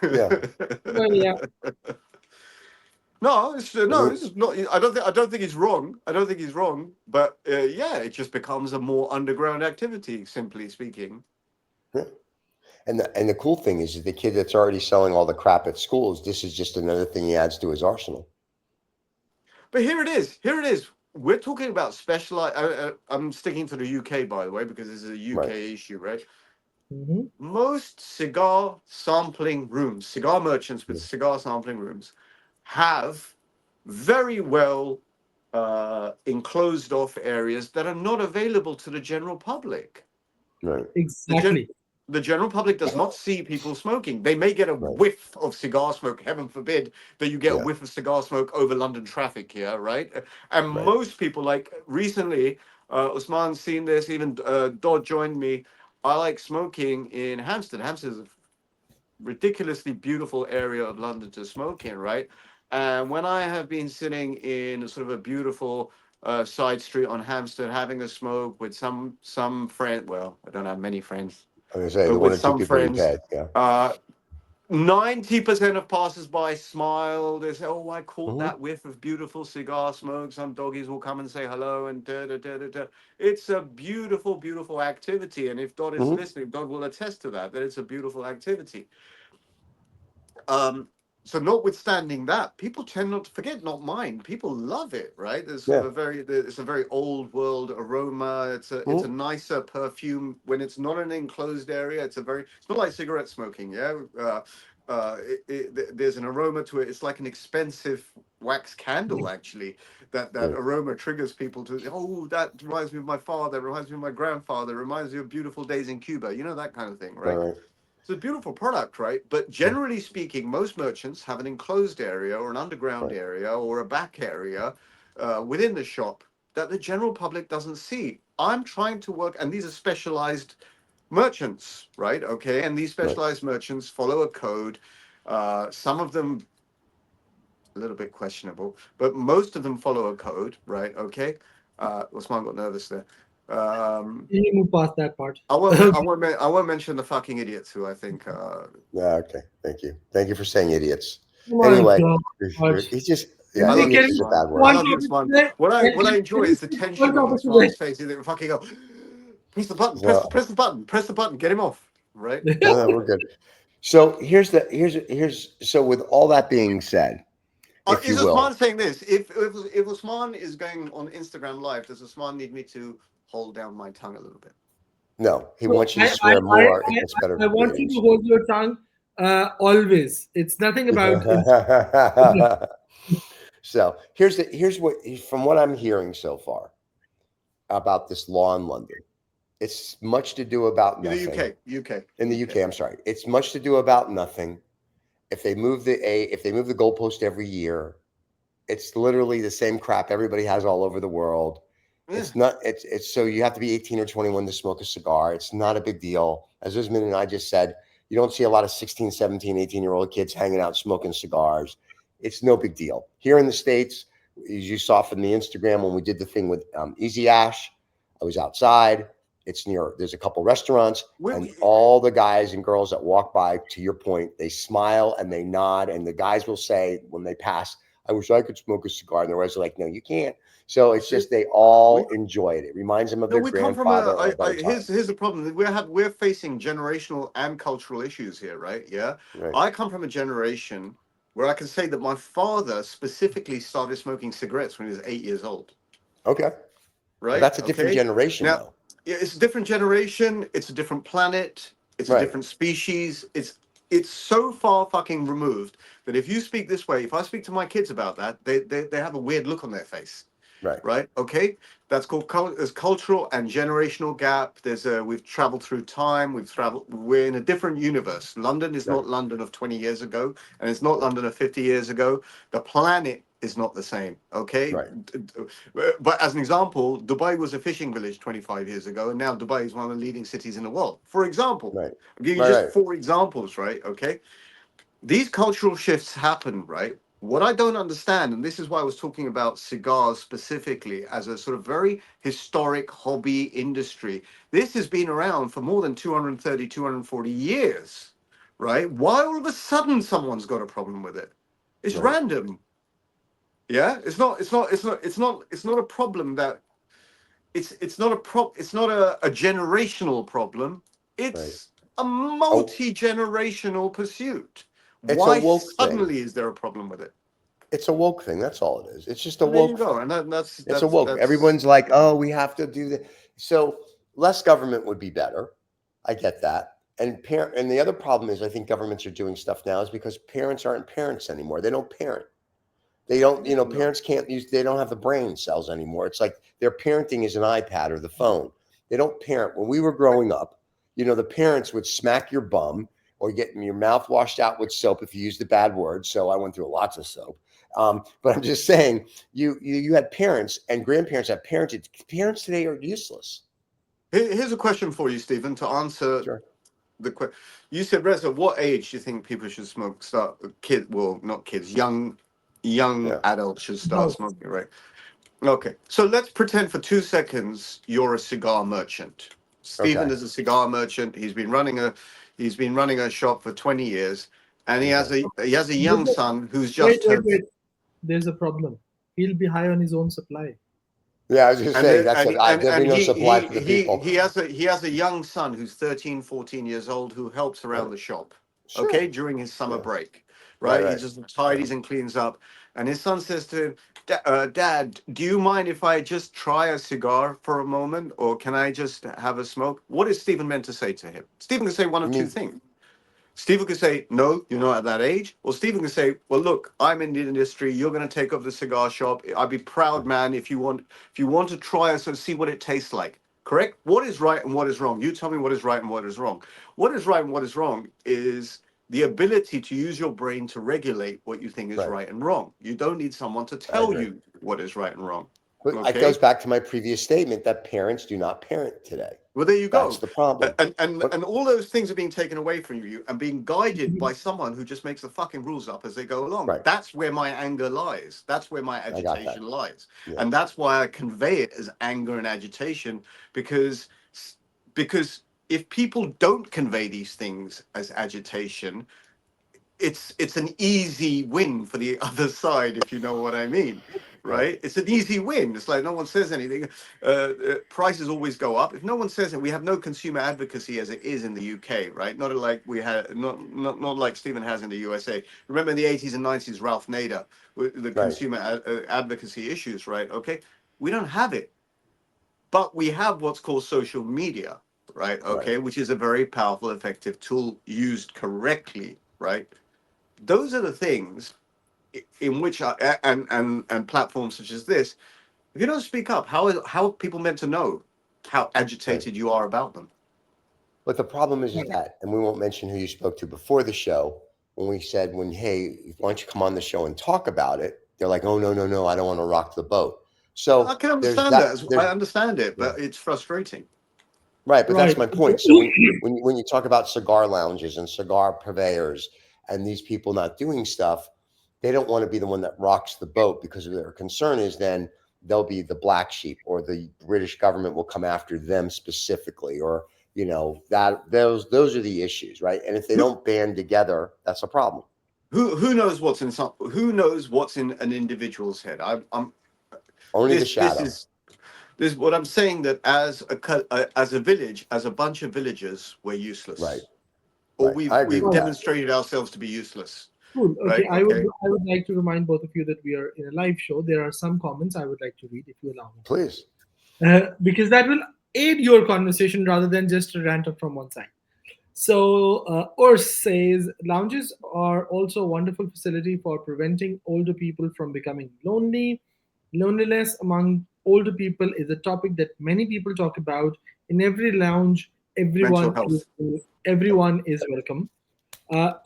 Yeah. Well, yeah, No, it's I no, mean, it's not. I don't think he's wrong. I don't think he's wrong. But yeah, it just becomes a more underground activity, simply speaking. yeah. And the cool thing is that the kid that's already selling all the crap at schools, this is just another thing he adds to his arsenal. But here it is. Here it is. We're talking about specialized. I'm sticking to the UK, by the way, because this is a UK Right. issue, right? hmm Most cigar sampling rooms, cigar merchants with cigar sampling rooms, have very well enclosed off areas that are not available to the general public. Right. exactly. The general public does not see people smoking. They may get a Right. whiff of cigar smoke. Heaven forbid that you get a Yeah. whiff of cigar smoke over London traffic here, right? And Right. most people, like recently, Usman's seen this. Even Dodd joined me. I like smoking in Hampstead. Hampstead is a ridiculously beautiful area of London to smoke in, right? And when I have been sitting in sort of a beautiful side street on Hampstead, having a smoke with some friend. Well, I don't have many friends, I was gonna say but the one with or two some people you've friends, had. Yeah. 90% of passers-by smile. They say, "Oh, I caught Hmm. that whiff of beautiful cigar smoke." Some doggies will come and say hello, and da da da da da. It's a beautiful, beautiful activity. And if Dodd is Hmm. listening, Dodd will attest to that it's a beautiful activity. Um, so notwithstanding that, people tend not to forget, not mind. People love it, right? There's sort of Yeah. it's a very old world aroma. It's a Hmm. nicer perfume when it's not an enclosed area. It's not like cigarette smoking. Yeah. There's an aroma to it. It's like an expensive wax candle, actually. That Right. aroma triggers people to, oh, that reminds me of my father, reminds me of my grandfather, reminds me of beautiful days in Cuba. You know, that kind of thing, All right? right. It's a beautiful product, right? But Yeah. generally speaking, most merchants have an enclosed area or an underground Right. area or a back area within the shop that the general public doesn't see. I'm trying to work, and these are specialized merchants, right? Okay, and these Right. specialized merchants follow a code. Some of them a little bit questionable, but most of them follow a code, right? Okay. Osman got nervous there. You move past that part. I won't mention the fucking idiots who I think Yeah. Okay. Thank you. Thank you for saying idiots. Oh my Anyway, God. he's just I yeah. love you, Idiots is a Usman. bad I word. One love you, topic Usman. today. What I enjoy is the One tension on topic today. Usman's face. He's fucking go, press the button, So press the button, press the button, get him off. Right? no, we're good. So here's so with all that being said, if you Is will, Usman saying this? If Usman is going on Instagram Live, does Usman need me to hold down my tongue a little bit? no, he So wants you to swear more. It gets better I want you ratings. to hold your tongue always. It's nothing about. So here's what from what I'm hearing so far about this law in London. It's much to do about In the nothing. UK. In the UK, I'm sorry. It's much to do about nothing. If they move the goalpost every year, It's literally the same crap everybody has all over the world. Yeah. It's not. It's so you have to be 18 or 21 to smoke a cigar. It's not a big deal. As Usman and I just said, you don't see a lot of 16, 17, 18-year-old kids hanging out smoking cigars. It's no big deal. Here in the States, as you saw from the Instagram when we did the thing with Eazy Ash, I was outside. It's near, there's a couple restaurants, and all the guys and girls that walk by, to your point, they smile and they nod, and the guys will say when they pass, I wish I could smoke a cigar. And the rest are like, no, you can't. So it's just they all enjoy it. It reminds them of their we come from grandfather or better here's times. the problem. We're facing generational and cultural issues here, right? Yeah. Right. I come from a generation where I can say that my father specifically started smoking cigarettes when he was 8 years old. Okay. Right. Well, that's a different Okay? generation, Now, though. it's a different generation. It's a different planet. It's a Right. different species. It's so far fucking removed that if you speak this way, if I speak to my kids about that, they have a weird look on their face. Right. Right. Okay. That's called there's cultural and generational gap. We've traveled through time. We're in a different universe. London is not London of 20 years ago, and it's not London of 50 years ago. The planet is not the same. Okay. Right. But as an example, Dubai was a fishing village 25 years ago, and now Dubai is one of the leading cities in the world. For example, Right. I'll give you just 4 examples, right? Okay. These cultural shifts happen, right? What I don't understand, and this is why I was talking about cigars specifically as a sort of very historic hobby industry. This has been around for more than 230, 240 years, right? Why all of a sudden someone's got a problem with it? It's random. Yeah, it's not a problem that it's not a generational problem. It's a multi-generational pursuit. It's a Why woke suddenly thing. is there a problem with it? It's a woke thing. That's all it is. It's just a Well, there you woke go, thing. and It's a woke. Everyone's like, oh, we have to do that. So less government would be better. I get that. And the other problem is I think governments are doing stuff now is because parents aren't parents anymore. They don't parent. They don't, parents can't they don't have the brain cells anymore. It's like their parenting is an iPad or the phone. They don't parent. When we were growing up, the parents would smack your bum or get your mouth washed out with soap if you used a bad word. So I went through lots of soap. But I'm just saying, you had parents and grandparents that parented. Parents today are useless. Here's a question for you, Stephen, to answer the question. You said, Reza, what age do you think people should smoke? Not kids, young adults should start smoking, right? Okay, so let's pretend for 2 seconds you're a cigar merchant. Stephen is a cigar merchant. He's been running a shop for 20 years, and he has a young son who's just turned. Wait. There's a problem. He'll be high on his own supply. Yeah, I was just saying there'll be no supply for the people. He has a young son who's 13, 14 years old who helps around the shop. Sure. Okay, during his summer break, right? He just tidies and cleans up, and his son says to him, Dad, do you mind if I just try a cigar for a moment, or can I just have a smoke? What is Stephen meant to say to him? Stephen can say one of two things. Stephen could say, no, you're not at that age. Or Stephen could say, well, look, I'm in the industry. You're going to take over the cigar shop. I'd be proud, man, if you want to try us and see what it tastes like. Correct? What is right and what is wrong? You tell me what is right and what is wrong. What is right and what is wrong is the ability to use your brain to regulate what you think is right and wrong. You don't need someone to tell you what is right and wrong. But it goes back to my previous statement that parents do not parent today. Well, there you go. That's the problem. And all those things are being taken away from you and being guided by someone who just makes the fucking rules up as they go along. Right. That's where my anger lies. That's where my agitation lies. Yeah. And that's why I convey it as anger and agitation, because if people don't convey these things as agitation, it's an easy win for the other side, if you know what I mean. Right? It's an easy win. It's like no one says anything. Prices always go up. If no one says it, we have no consumer advocacy as it is in the UK, right? Not like we had, not like Stephen has in the USA. Remember in the 80s and 90s, Ralph Nader, with the consumer advocacy issues, right? Okay, we don't have it, but we have what's called social media, right? Okay, which is a very powerful, effective tool used correctly, right? Those are the things in which and platforms such as this, if you don't speak up, how are people meant to know how agitated you are about them? But the problem is that, and we won't mention who you spoke to before the show, when we said, hey, why don't you come on the show and talk about it? They're like, oh no, I don't want to rock the boat. So I can there's understand that. that. I understand it, but it's frustrating. Right, but that's Right. my point. So when you talk about cigar lounges and cigar purveyors and these people not doing stuff, they don't want to be the one that rocks the boat, because their concern is then they'll be the black sheep, or the British government will come after them specifically, or that those are the issues, right? And if they don't band together, that's a problem. Who knows what's in who knows what's in an individual's head? I'm Only the this shadow. this is what I'm saying, that as a village, as a bunch of villagers, we're useless. Right. Or Right. I agree we've with that. demonstrated ourselves to be useless. Cool. Okay, Right? I would Okay. like to remind both of you that we are in a live show. There are some comments I would like to read, if you allow me. Please. Because that will aid your conversation rather than just a rant from one side. So, Urs says, lounges are also a wonderful facility for preventing older people from becoming lonely. Loneliness among older people is a topic that many people talk about. In every lounge, Mental health. everyone is welcome.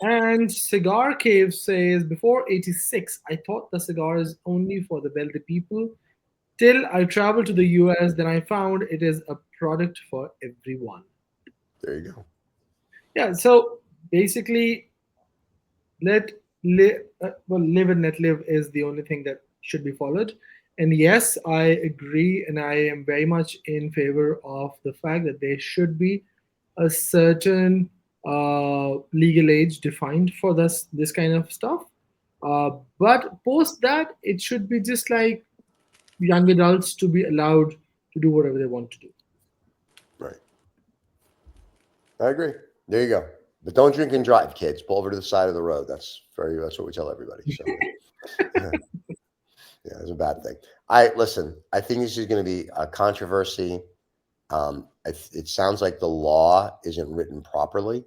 And Cigar Cave says, before 86, I thought the cigar is only for the wealthy people. Till I traveled to the US, then I found it is a product for everyone. There you go. Yeah, so basically, live and let live is the only thing that should be followed. And yes, I agree, and I am very much in favor of the fact that there should be a certain legal age defined for this kind of stuff. But post that, it should be just like young adults to be allowed to do whatever they want to do. Right. I agree. There you go. But don't drink and drive, kids. Pull over to the side of the road. That's what we tell everybody. So yeah, it's a bad thing. Listen, I think this is going to be a controversy. It sounds like the law isn't written properly,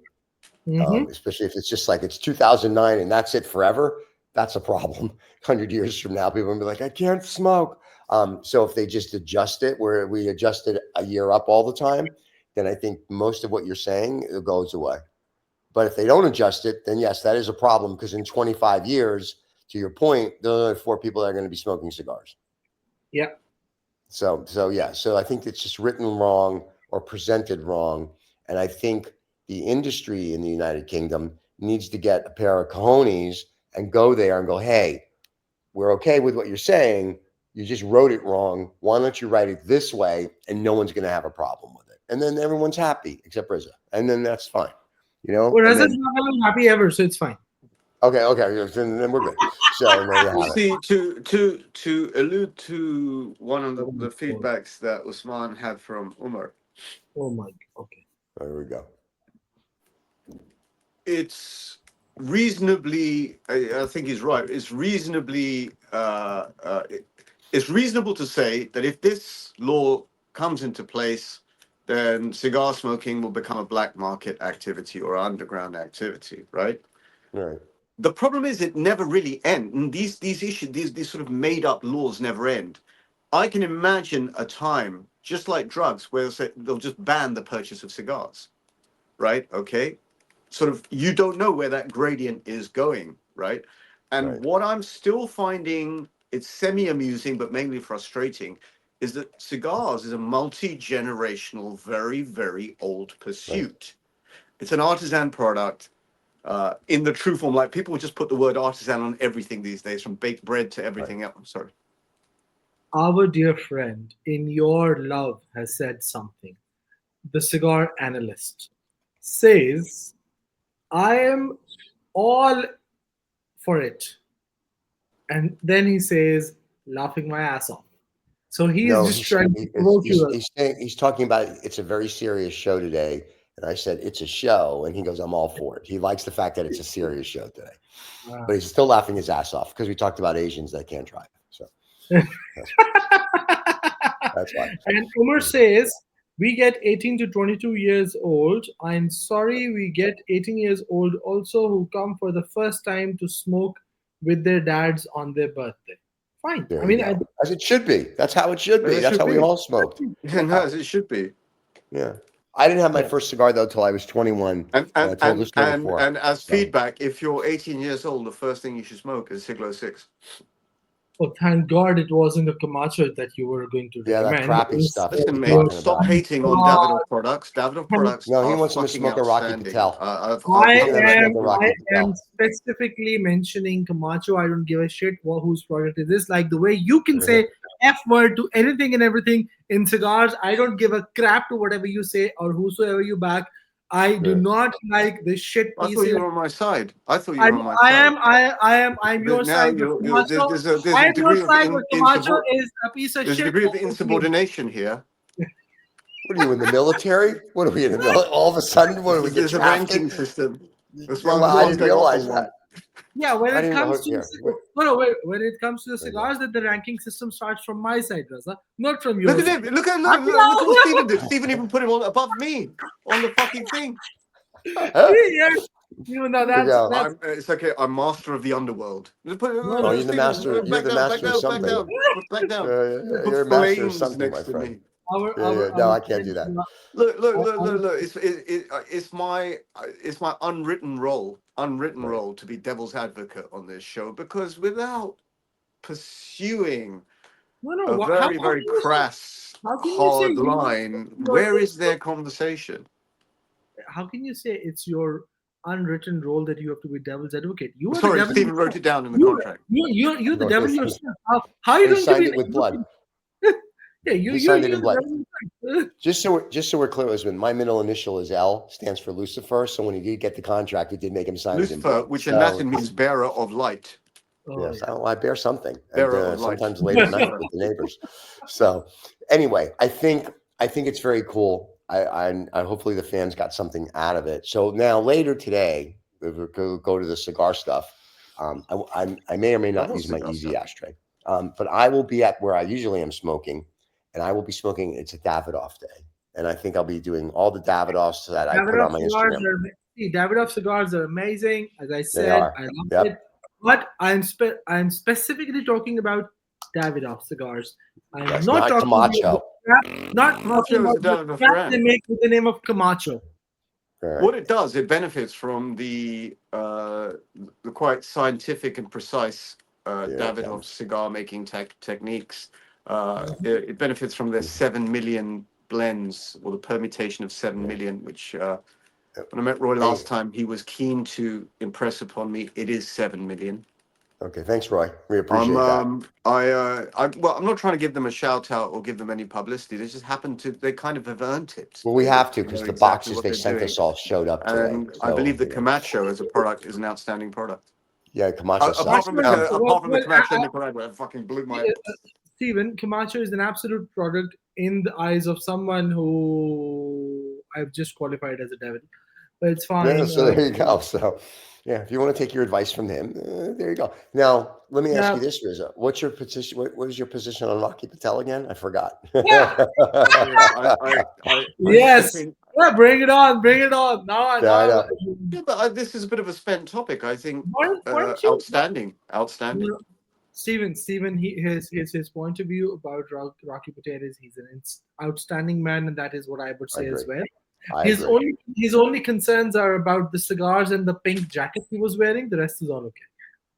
especially if it's just like it's 2009 and that's it forever. That's a problem. 100 years from now, people will be like, I can't smoke. So if they just adjust it, where we adjust it a year up all the time, then I think most of what you're saying, it goes away. But if they don't adjust it, then yes, that is a problem, because in 25 years, to your point, there are only 4 people that are going to be smoking cigars. Yeah. So yeah. So I think it's just written wrong or presented wrong. And I think the industry in the United Kingdom needs to get a pair of cojones and go there and go, hey, we're okay with what you're saying. You just wrote it wrong. Why don't you write it this way? And no one's going to have a problem with it. And then everyone's happy except Reza. And then that's fine. Well, Reza's not very happy ever, so it's fine. Okay. Then we're good. So there you have it. See, to allude to one of the feedbacks that Usman had from Umar. Oh my. Okay. There we go. It's reasonably. I think he's right. It's reasonably. It's reasonable to say that if this law comes into place, then cigar smoking will become a black market activity or underground activity, right? Right. The problem is it never really ends. And these issues, these sort of made up laws never end. I can imagine a time, just like drugs, where they'll just ban the purchase of cigars, right? Okay, sort of, you don't know where that gradient is going, right? And Right. what I'm still finding, it's semi-amusing but mainly frustrating, is that cigars is a multi-generational, very, very old pursuit. Right. It's an artisan product. In the true form, like people just put the word artisan on everything these days, from baked bread to everything else. Sorry. Our dear friend in your love has said something. The cigar analyst says, I am all for it. And then he says, laughing my ass off. So he's just trying to provoke you. He's talking about it's a very serious show today. And I said, it's a show. And he goes, I'm all for it. He likes the fact that it's a serious show today. Wow. But he's still laughing his ass off because we talked about Asians that can't drive. So that's why. And Umar says, we get 18 to 22 years old. I'm sorry, we get 18 years old also who come for the first time to smoke with their dads on their birthday. Fine. I mean, as it should be. That's how it should be. That's how we all smoked. No, as it should be. Yeah. I didn't have my first cigar though till I was 21. And as feedback, if you're 18 years old, the first thing you should smoke is Siglo 6. Oh, thank God it wasn't a Camacho that you were going to Yeah, that recommend. crappy It's, stuff. Listen, he's mate, talking stop about. hating on God. Davidoff products. Davidoff Thank products No, he are wants him to fucking smoke a Rocky outstanding. Patel. I He's gonna am, smoke a Rocky I Patel. am specifically mentioning Camacho. I don't give a shit whose product it is. Like the way you can say F word to anything and everything in cigars, I don't give a crap to whatever you say or whosoever you back. I do Yeah. not like this shit I thought PC. you were on my side. I thought you I, were on my I side. am, I'm your Now side, but Camacho, there's a I am your degree of side, but Camacho is a piece of there's a shit. degree of insubordination here. What are you in the military? What are we in the military? All of a sudden, what do we get There's a ranking drafted? system. That's Yeah, why well, I I was didn't going off realize on that. Yeah, when I it didn't comes know. to Yeah. when it comes to the There you go. cigars, then the ranking system starts from my side, Raza, not from Look yours. at him! Look at what Stephen did. Stephen even put him on above me on the fucking thing. Yeah, even though There you go. that's It's okay. I'm master of the underworld. Oh, you're the master. You're Back the down, back master of down, back something. down, back down. You're Put a master of flames something, my next to friend. me. our No, I can't do that. Look. It's my unwritten role to be devil's advocate on this show because without pursuing a no. very very crass How can you say hard line, where is their conversation? how can you say it's your unwritten role that you have to be devil's advocate? You are the Sorry, devil. Stephen wrote it down in the You, contract. you're the No, devil he- yourself. How are you He going to signed be? it with blood. Yeah, He signed it you're in the blood. devil yourself. Just so we're clear, Lisbon, my middle initial is L, stands for Lucifer. So when he did get the contract, it did make him sign it in Lucifer, blood. which in So, Latin means bearer of light. Oh, yes, I bear something, and Bearer of light. sometimes late at night with the neighbors. So anyway, I think it's very cool. I hopefully the fans got something out of it. So now later today, we go to the cigar stuff. I may or may not Double use my cigar Eazy stuff. Ashtray, but I will be at where I usually am smoking, and I will be smoking. It's a Davidoff day, and I think I'll be doing all the Davidoffs that I put on my Instagram. Davidoff cigars are amazing. As I They said, are. I love Yep. it. But I'm specifically talking about Davidoff cigars. I'm Yes, not not talking about Camacho. not talking Camacho is about a the Davidoff crap brand. they make with the name of Camacho. All right. What it does, it benefits from the quite scientific and precise Davidoff cigar making techniques. It benefits from their 7 million blends, or the permutation of 7 million, which when I met Roy last time, he was keen to impress upon me. It is 7 million. Okay, thanks, Roy. We appreciate that. Well, I'm not trying to give them a shout out or give them any publicity. They just they kind of have earned it. Well, we They have to know because the exactly boxes what they they're sent doing. us all showed up today. And I So, believe the Camacho as a product is an outstanding product. yeah, Camacho sucks. Apart from the Camacho Well, Nicaragua, that fucking blew my. Stephen, Camacho is an absolute product in the eyes of someone who I've just qualified as a devil. But it's fine. Yeah, so there you go. So, yeah, if you want to take your advice from him, there you go. Now, let me ask you this, Reza. What's your position? What is your position on Rocky Patel again? I forgot. Yeah. I Yes. think, Yeah, bring it on. Bring it on. I know. yeah, but this is a bit of a spent topic. I think Why don't you, outstanding. Stephen, his point of view about Rocky Patel is he's an outstanding man, and that is what I would say as well. His only concerns are about the cigars and the pink jacket he was wearing. The rest is all okay.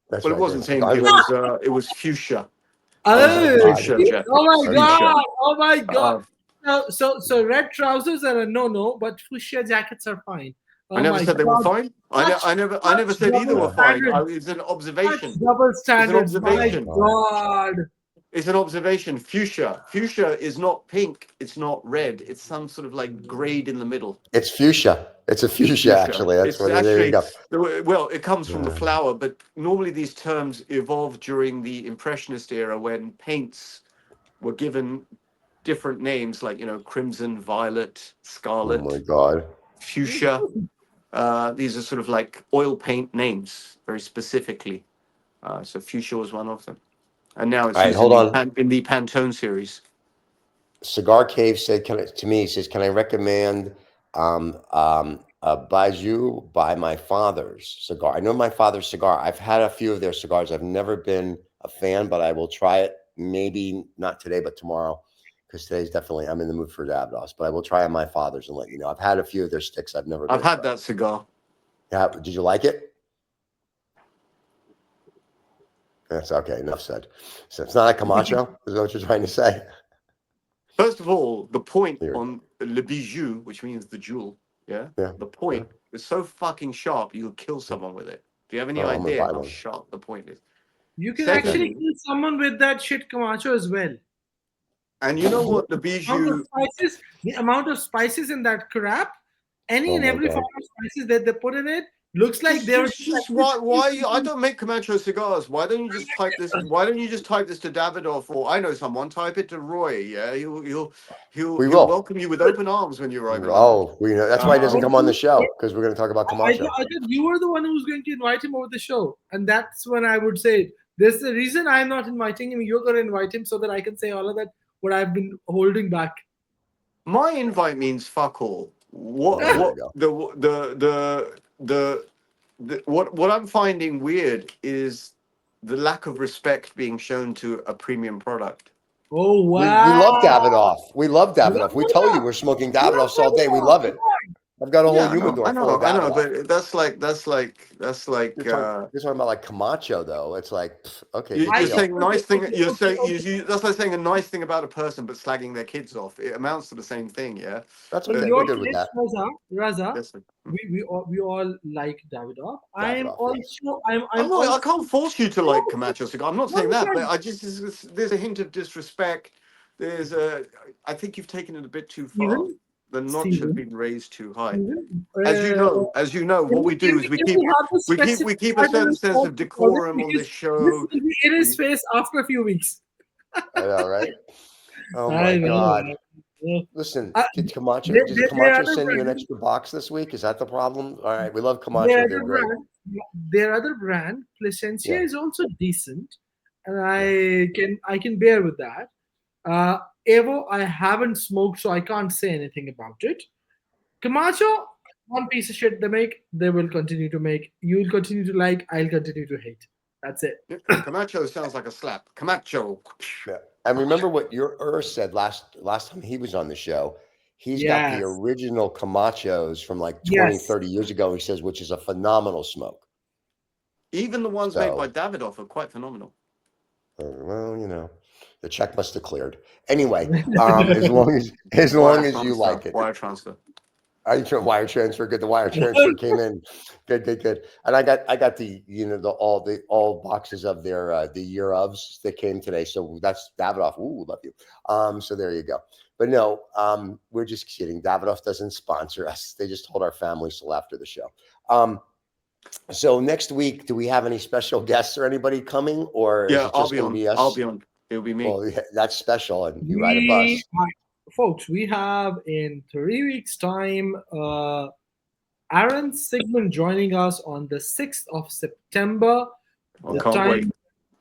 That's Well, right, it wasn't there. pink. It was fuchsia. Oh, Jacket. oh my Fuchsia. god! Oh my god! So red trousers are a no, but fuchsia jackets are fine. Oh I never my said they god. were fine. I never said either were fine. It's an observation. Double standards. observation. My god. It's an observation. Fuchsia is not pink. It's not red. It's some sort of like grade in the middle. It's fuchsia. It's a fuchsia, actually. That's It's what actually, there you go. well, it comes from the flower, but normally these terms evolved during the Impressionist era when paints were given different names, like, crimson, violet, scarlet, Oh my god. fuchsia. These are sort of like oil paint names, very specifically. So fuchsia was one of them. And now it's All right, used hold on. in the Pantone series. Cigar Cave said, he says, can I recommend a Baijiu by my father's cigar? I know my father's cigar. I've had a few of their cigars. I've never been a fan, but I will try it. Maybe not today, but tomorrow, because today's definitely, I'm in the mood for Davidoffs, but I will try on my father's and let you know. I've had a few of their sticks. I've had that cigar. Yeah. Did you like it? That's okay. Enough said. So it's not a Camacho. Is that what you're trying to say? First of all, the point Here. on le bijou, which means the jewel, yeah, Yeah. the point is so fucking sharp you'll kill someone with it. Do you have any Oh, I'm gonna idea buy how one. sharp the point is? You can actually Secondly, kill someone with that shit Camacho as well. and you know what the The bijou? amount of spices in that crap, any Oh and my every God. form of spices that they put in it, looks like they're Just why I don't make Camacho cigars. Why don't you just type this? Why don't you just type this to Davidoff, or I know someone, type it to Roy. Yeah, he'll We he'll will. welcome you with open arms when you arrive in London. Oh, we know. That's why he doesn't come on the show, because we're going to talk about I Camacho. thought you were the one who was going to invite him over the show, and that's when I would say, "There's the reason I'm not inviting him. You're going to invite him so that I can say all of that what I've been holding back." My invite means fuck all. Oh, there What you go. what I'm finding weird is the lack of respect being shown to a premium product. Oh We love wow! Davidoff. We love Davidoff. We tell you we're smoking Davidoffs all day. We love it. I've got a whole Yeah, humidor full of I know, Davidoff. but that's like You're talking about like Camacho, though. It's like, okay, big you're deal. saying nice thing. You're saying Okay. that's like saying a nice thing about a person, but slagging their kids off. It amounts to the same thing, yeah. That's In okay. We're your good with case, that. Raza, That's we all like Davidoff. Davidoff, yes. I'm not. I also can't force you to like Camacho cigar. I'm not no, saying you that, but can't. I just there's a hint of disrespect. There's a. I think you've taken it a bit too far. Steven, The notch has Steven, been raised too high. Steven, As you know, what we do is can we have a we specific keep a title certain and sense call of for this decorum on this because this show. will be in his We, face after a few weeks. I know, right? Oh I my know. God. Yeah. Listen, Uh, did Camacho, there, did there, there are Camacho other send you an brands. extra box this week? Is that the problem? All right, we love Their Camacho. They're other great. brand, their other brand, Placencia Yeah. is also decent, and I can bear with that. Evo, I haven't smoked, so I can't say anything about it. Camacho, one piece of shit they make, they will continue to make. You'll continue to like, I'll continue to hate. That's it. Camacho sounds like a slap. Camacho. Yeah. And remember what your said last time he was on the show. He's got the Yes. original Camachos from like 20, Yes. 30 years ago, he says, which is a phenomenal smoke. Even the ones made by So, Davidoff are quite phenomenal. well, you know, the check must have cleared. Anyway, as long as you like it. Wire transfer. Wire transfer, good. The wire transfer came in, good. And I got the all boxes of their the year ofs that came today. So that's Davidoff. Ooh, love you. So there you go. But no, we're just kidding. Davidoff doesn't sponsor us. They just told our families till after the show. So next week, do we have any special guests or anybody coming, or is it just going to be us? I'll be on. It'll be me. Well, yeah, that's special, and you ride a bus. Folks, we have in 3 weeks' time Aaron Sigmund joining us on the 6th of September. I The can't time wait.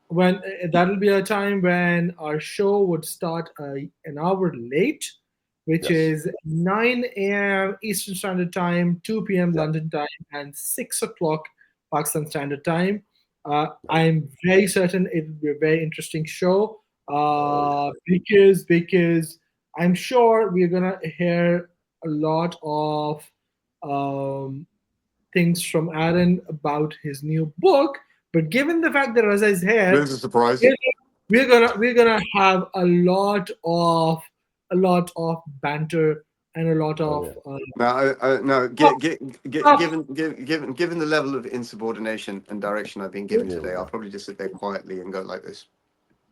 when that'll be a time when our show would start an hour late, which Yes. is 9 a.m. Eastern Standard Time, 2 p.m. Yeah. London time, and 6 o'clock Pakistan Standard Time. I'm very certain it will be a very interesting show because I'm sure we're gonna hear a lot of things from Aaron about his new book. But given the fact that Raza is here, There's a surprise. we're gonna have a lot of banter and a lot of Given the level of insubordination and direction I've been given There we today, go. I'll probably just sit there quietly and go like this.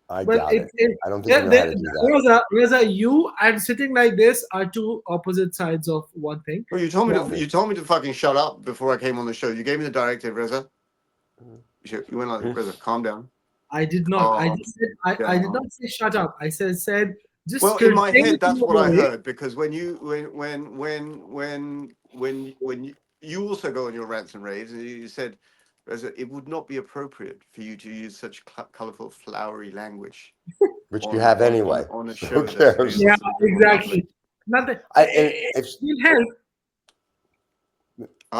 I Well, doubt it. I don't think you know how to do that. Reza, you and sitting like this are two opposite sides of one thing. Well, you told me to fucking shut up before I came on the show. You gave me the directive, Reza. You went like, Reza, calm down. I did not. I Calm just said I did not say shut up. I said just. Well, in my head, that's what I away. heard because when you also go on your rants and raves, and you said, Reza, it would not be appropriate for you to use such colorful, flowery language. Which you have anyway. On a Who show cares? Yeah, exactly. Nothing. It will help.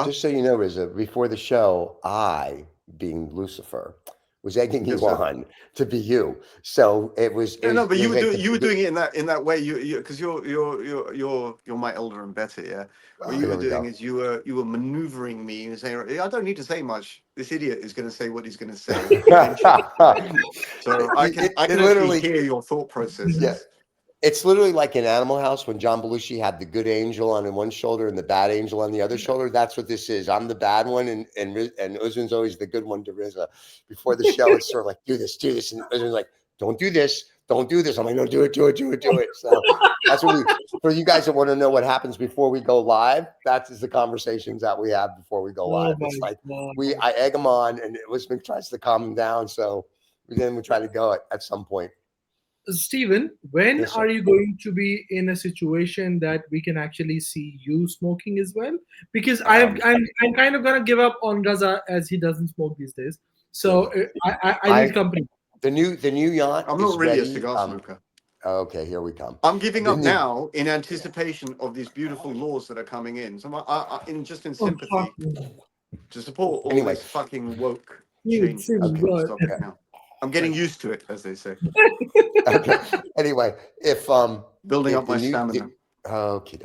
Just so you know, Reza, before the show, I, being Lucifer, was egging you Yes, sir. on to be you. So it was. No, but you were like you were doing it in that way. You because you're my elder and better. Yeah. What you here were we doing go. is you were maneuvering me and saying, I don't need to say much. This idiot is going to say what he's going to say eventually. So I can actually literally, hear your thought yeah. processes. It's literally like in Animal House when John Belushi had the good angel on one shoulder and the bad angel on the other shoulder. That's what this is. I'm the bad one, and Uzman's always the good one to Reza. Before the show, it's sort of like do this, and Uzman's like, don't do this. I'm like, no, do it. So that's what for you guys that want to know what happens before we go live. That is the conversations that we have before we go live. It's like I egg them on, and Uzman tries to calm them down. So then we try to go at some point. Stephen, when Yes, sir. are you going to be in a situation that we can actually see you smoking as well? Because I'm kind of gonna give up on Raza as he doesn't smoke these days. So I need company. The new yacht I'm is not really ready. a cigar smoker. Okay, here we come. I'm giving The up new- now in anticipation of these beautiful laws that are coming in. So in sympathy to support all Anyway. this fucking woke Dude, change. Stephen, go ahead. Stop it now. I'm getting used to it, as they say. Okay. Anyway, if Building if up my stamina. Okay,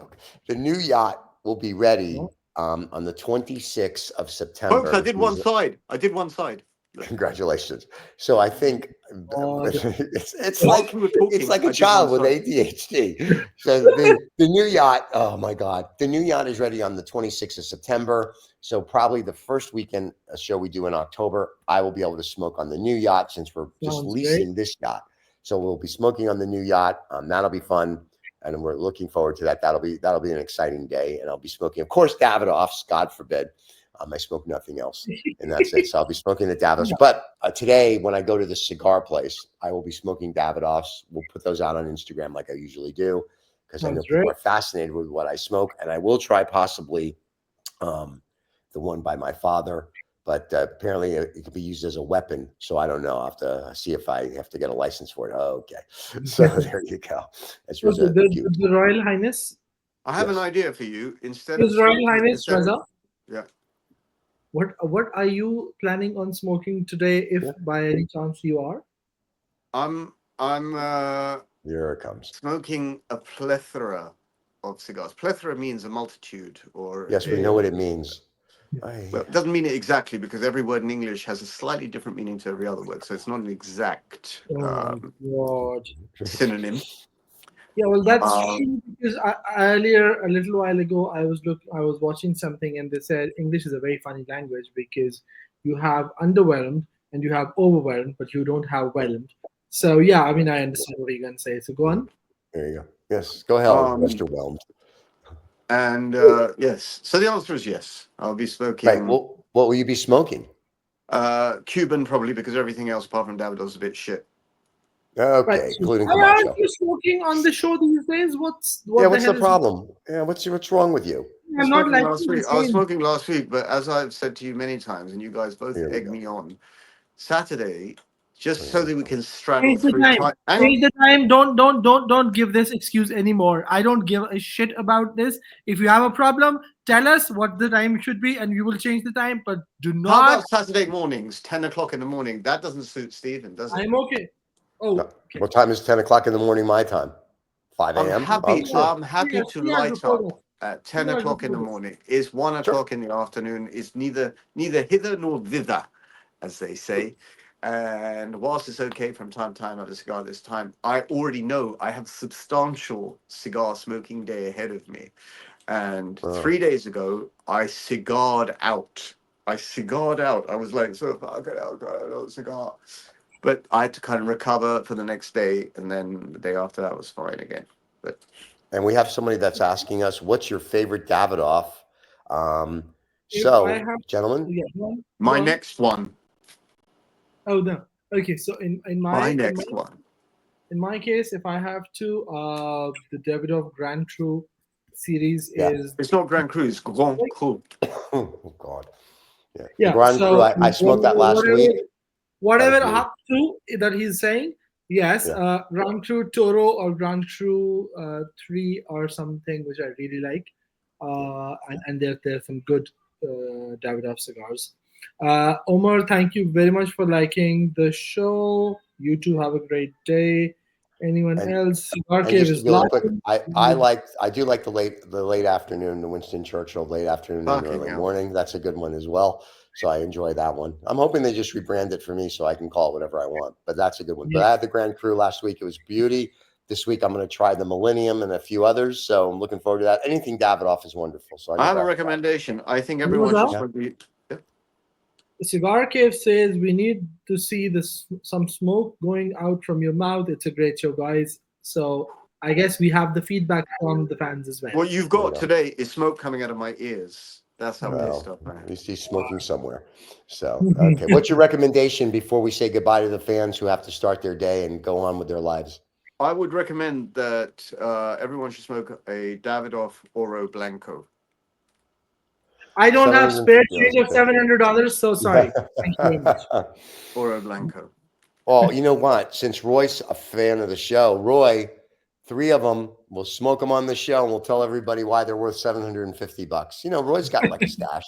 the new yacht will be ready on the 26th of September. Folks, I did one side. Congratulations. So I think it's While like we were talking, it's like I a did child one with side. ADHD. So the new yacht, oh my God, the new yacht is ready on the 26th of September. So probably the first weekend show we do in October, I will be able to smoke on the new yacht since we're just leasing this yacht. So we'll be smoking on the new yacht. That'll be fun, and we're looking forward to that. That'll be an exciting day, and I'll be smoking, of course, Davidoffs. God forbid. I smoke nothing else, and that's it. So I'll be smoking the Davidoffs. But today, when I go to the cigar place, I will be smoking Davidoffs. We'll put those out on Instagram like I usually do, because I know people are fascinated with what I smoke. And I will try possibly the one by my father, but apparently it can be used as a weapon. So I don't know. I'll have to see if I have to get a license for it. Oh, okay. So there you go. That's really the Royal Highness. I have an idea for you. Instead His of Royal smoking, Highness Raza. Yeah. What are you planning on smoking today, if by any chance you are? I'm here it comes. Smoking a plethora of cigars. Plethora means a multitude, or yes, we know what it means. Well, it doesn't mean it exactly, because every word in English has a slightly different meaning to every other word, so it's not an exact synonym. Yeah, well, that's true, because earlier, a little while ago, I was watching something, and they said English is a very funny language because you have underwhelmed and you have overwhelmed, but you don't have whelmed. So yeah, I mean, I understand what you're gonna say. So go on. There you go. Yes, go ahead, Mr. Whelmed. And yes, so the answer is yes. I'll be smoking. Right. Well, what will you be smoking? Cuban, probably, because everything else apart from Davidoff is a bit shit. Okay, right. including Why Camacho. aren't you smoking on the show these days? What's the problem? Yeah, what's wrong with you? I'm not like last week. I was smoking last week, but as I've said to you many times, and you guys both egg me on, Saturday, just so that we can straddle through time. Change the time. Don't give this excuse anymore. I don't give a shit about this. If you have a problem, tell us what the time should be, and we will change the time. But do not. How about Saturday mornings, 10 o'clock in the morning? That doesn't suit Stephen, does it? I'm okay. Oh, no. Okay. What time is 10 o'clock in the morning my time? 5 a.m. I'm happy to light up at 10 o'clock in the morning. It's 1 o'clock in the afternoon. It's neither hither nor thither, as they say. And whilst it's okay from time to time to have a cigar this time, I already know I have substantial cigar smoking day ahead of me. And 3 days ago, I cigared out. I was like, so if I get out, a cigar. But I had to kind of recover for the next day, and then the day after that was fine again. And we have somebody that's asking us, what's your favorite Davidoff? Gentlemen, my next one. Oh no. Okay, so in my next one. In my case, if I have to, the Davidoff Grand Cru series is. It's not Grand Cru, it's Grand Cru. Oh God. Yeah. Grand Cru. I smoked that last week. Whatever up to that he's saying, yes. Grand Cru Toro or Grand Cru 3 or something, which I really like, and there's some good Davidoff cigars. Omar, thank you very much for liking the show. You two have a great day. Anyone And else? Cigar and Cave just to is be a little quick, live. I do like the late afternoon, the Winston Churchill late afternoon and Fucking early hell. morning. That's a good one as well. So I enjoy that one. I'm hoping they just rebrand it for me so I can call it whatever I want. But that's a good one. But Yeah. I had the Grand Cru last week. It was beauty. This week I'm going to try the Millennium and a few others. So I'm looking forward to that. Anything Davidoff is wonderful. So I I have a go back. recommendation. I think You know everyone should that? smoke the. Yeah. Cigar Cave says we need to see this some smoke going out from your mouth. It's a great show, guys. So I guess we have the feedback from the fans as well. What you've There you got go. today is smoke coming out of my ears. That's how pissed Well, off I at am. least he's smoking somewhere. So, okay. What's your recommendation before we say goodbye to the fans who have to start their day and go on with their lives? I would recommend that everyone should smoke a Davidoff Oro Blanco. I don't have spare change of $750. $700, so sorry. Thank you very much. Oro Blanco. Well, you know what? Since Roy's a fan of the show, Roy, 3 of them, we'll smoke them on the show and we'll tell everybody why they're worth $750. You know, Roy's got like a stash.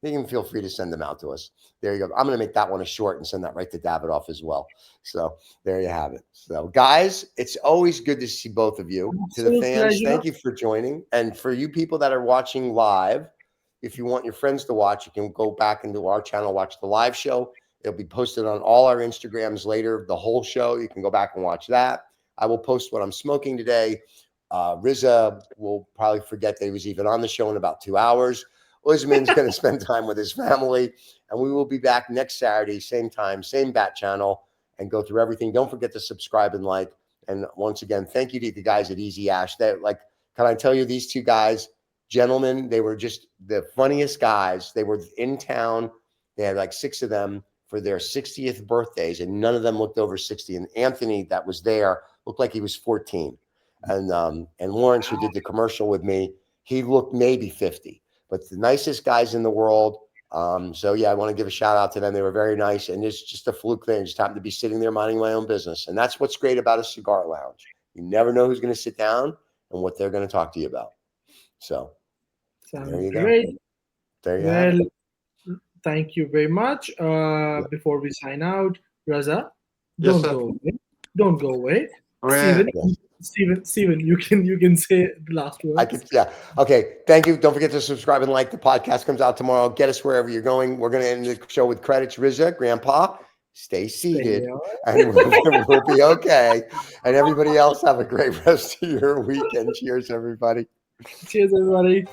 You can feel free to send them out to us. There you go. I'm going to make that one a short and send that right to Davidoff as well. So there you have it. So guys, it's always good to see both of you. To the Absolute fans, pleasure. thank you for joining. And for you people that are watching live, if you want your friends to watch, you can go back into our channel, watch the live show. It'll be posted on all our Instagrams later, the whole show. You can go back and watch that. I will post what I'm smoking today. Reza will probably forget that he was even on the show in about 2 hours. Usman's going to spend time with his family, and we will be back next Saturday, same time, same bat channel, and go through everything. Don't forget to subscribe and like. And once again, thank you to the guys at Eazy Ash. That, like, can I tell you, these 2 guys, gentlemen, they were just the funniest guys. They were in town. They had like 6 of them for their 60th birthdays, and none of them looked over 60. And Anthony, that was there, looked like he was 14. And Lawrence, who did the commercial with me, he looked maybe 50. But the nicest guys in the world. So yeah, I want to give a shout out to them. They were very nice, and it's just a fluke thing. I just happened to be sitting there minding my own business, and that's what's great about a cigar lounge. You never know who's going to sit down and what they're going to talk to you about. So there you go. Great. There you have it. Thank you very much. Before we sign out, Raza, Yes, don't sir. go away. Don't go away. Oh, yeah. Steven, you can say the last word. I could, yeah. Okay. Thank you. Don't forget to subscribe and like. The podcast comes out tomorrow. Get us wherever you're going. We're going to end the show with credits. Reza, Grandpa, stay seated, and we'll be okay. And everybody else, have a great rest of your weekend. Cheers, everybody. Cheers, everybody.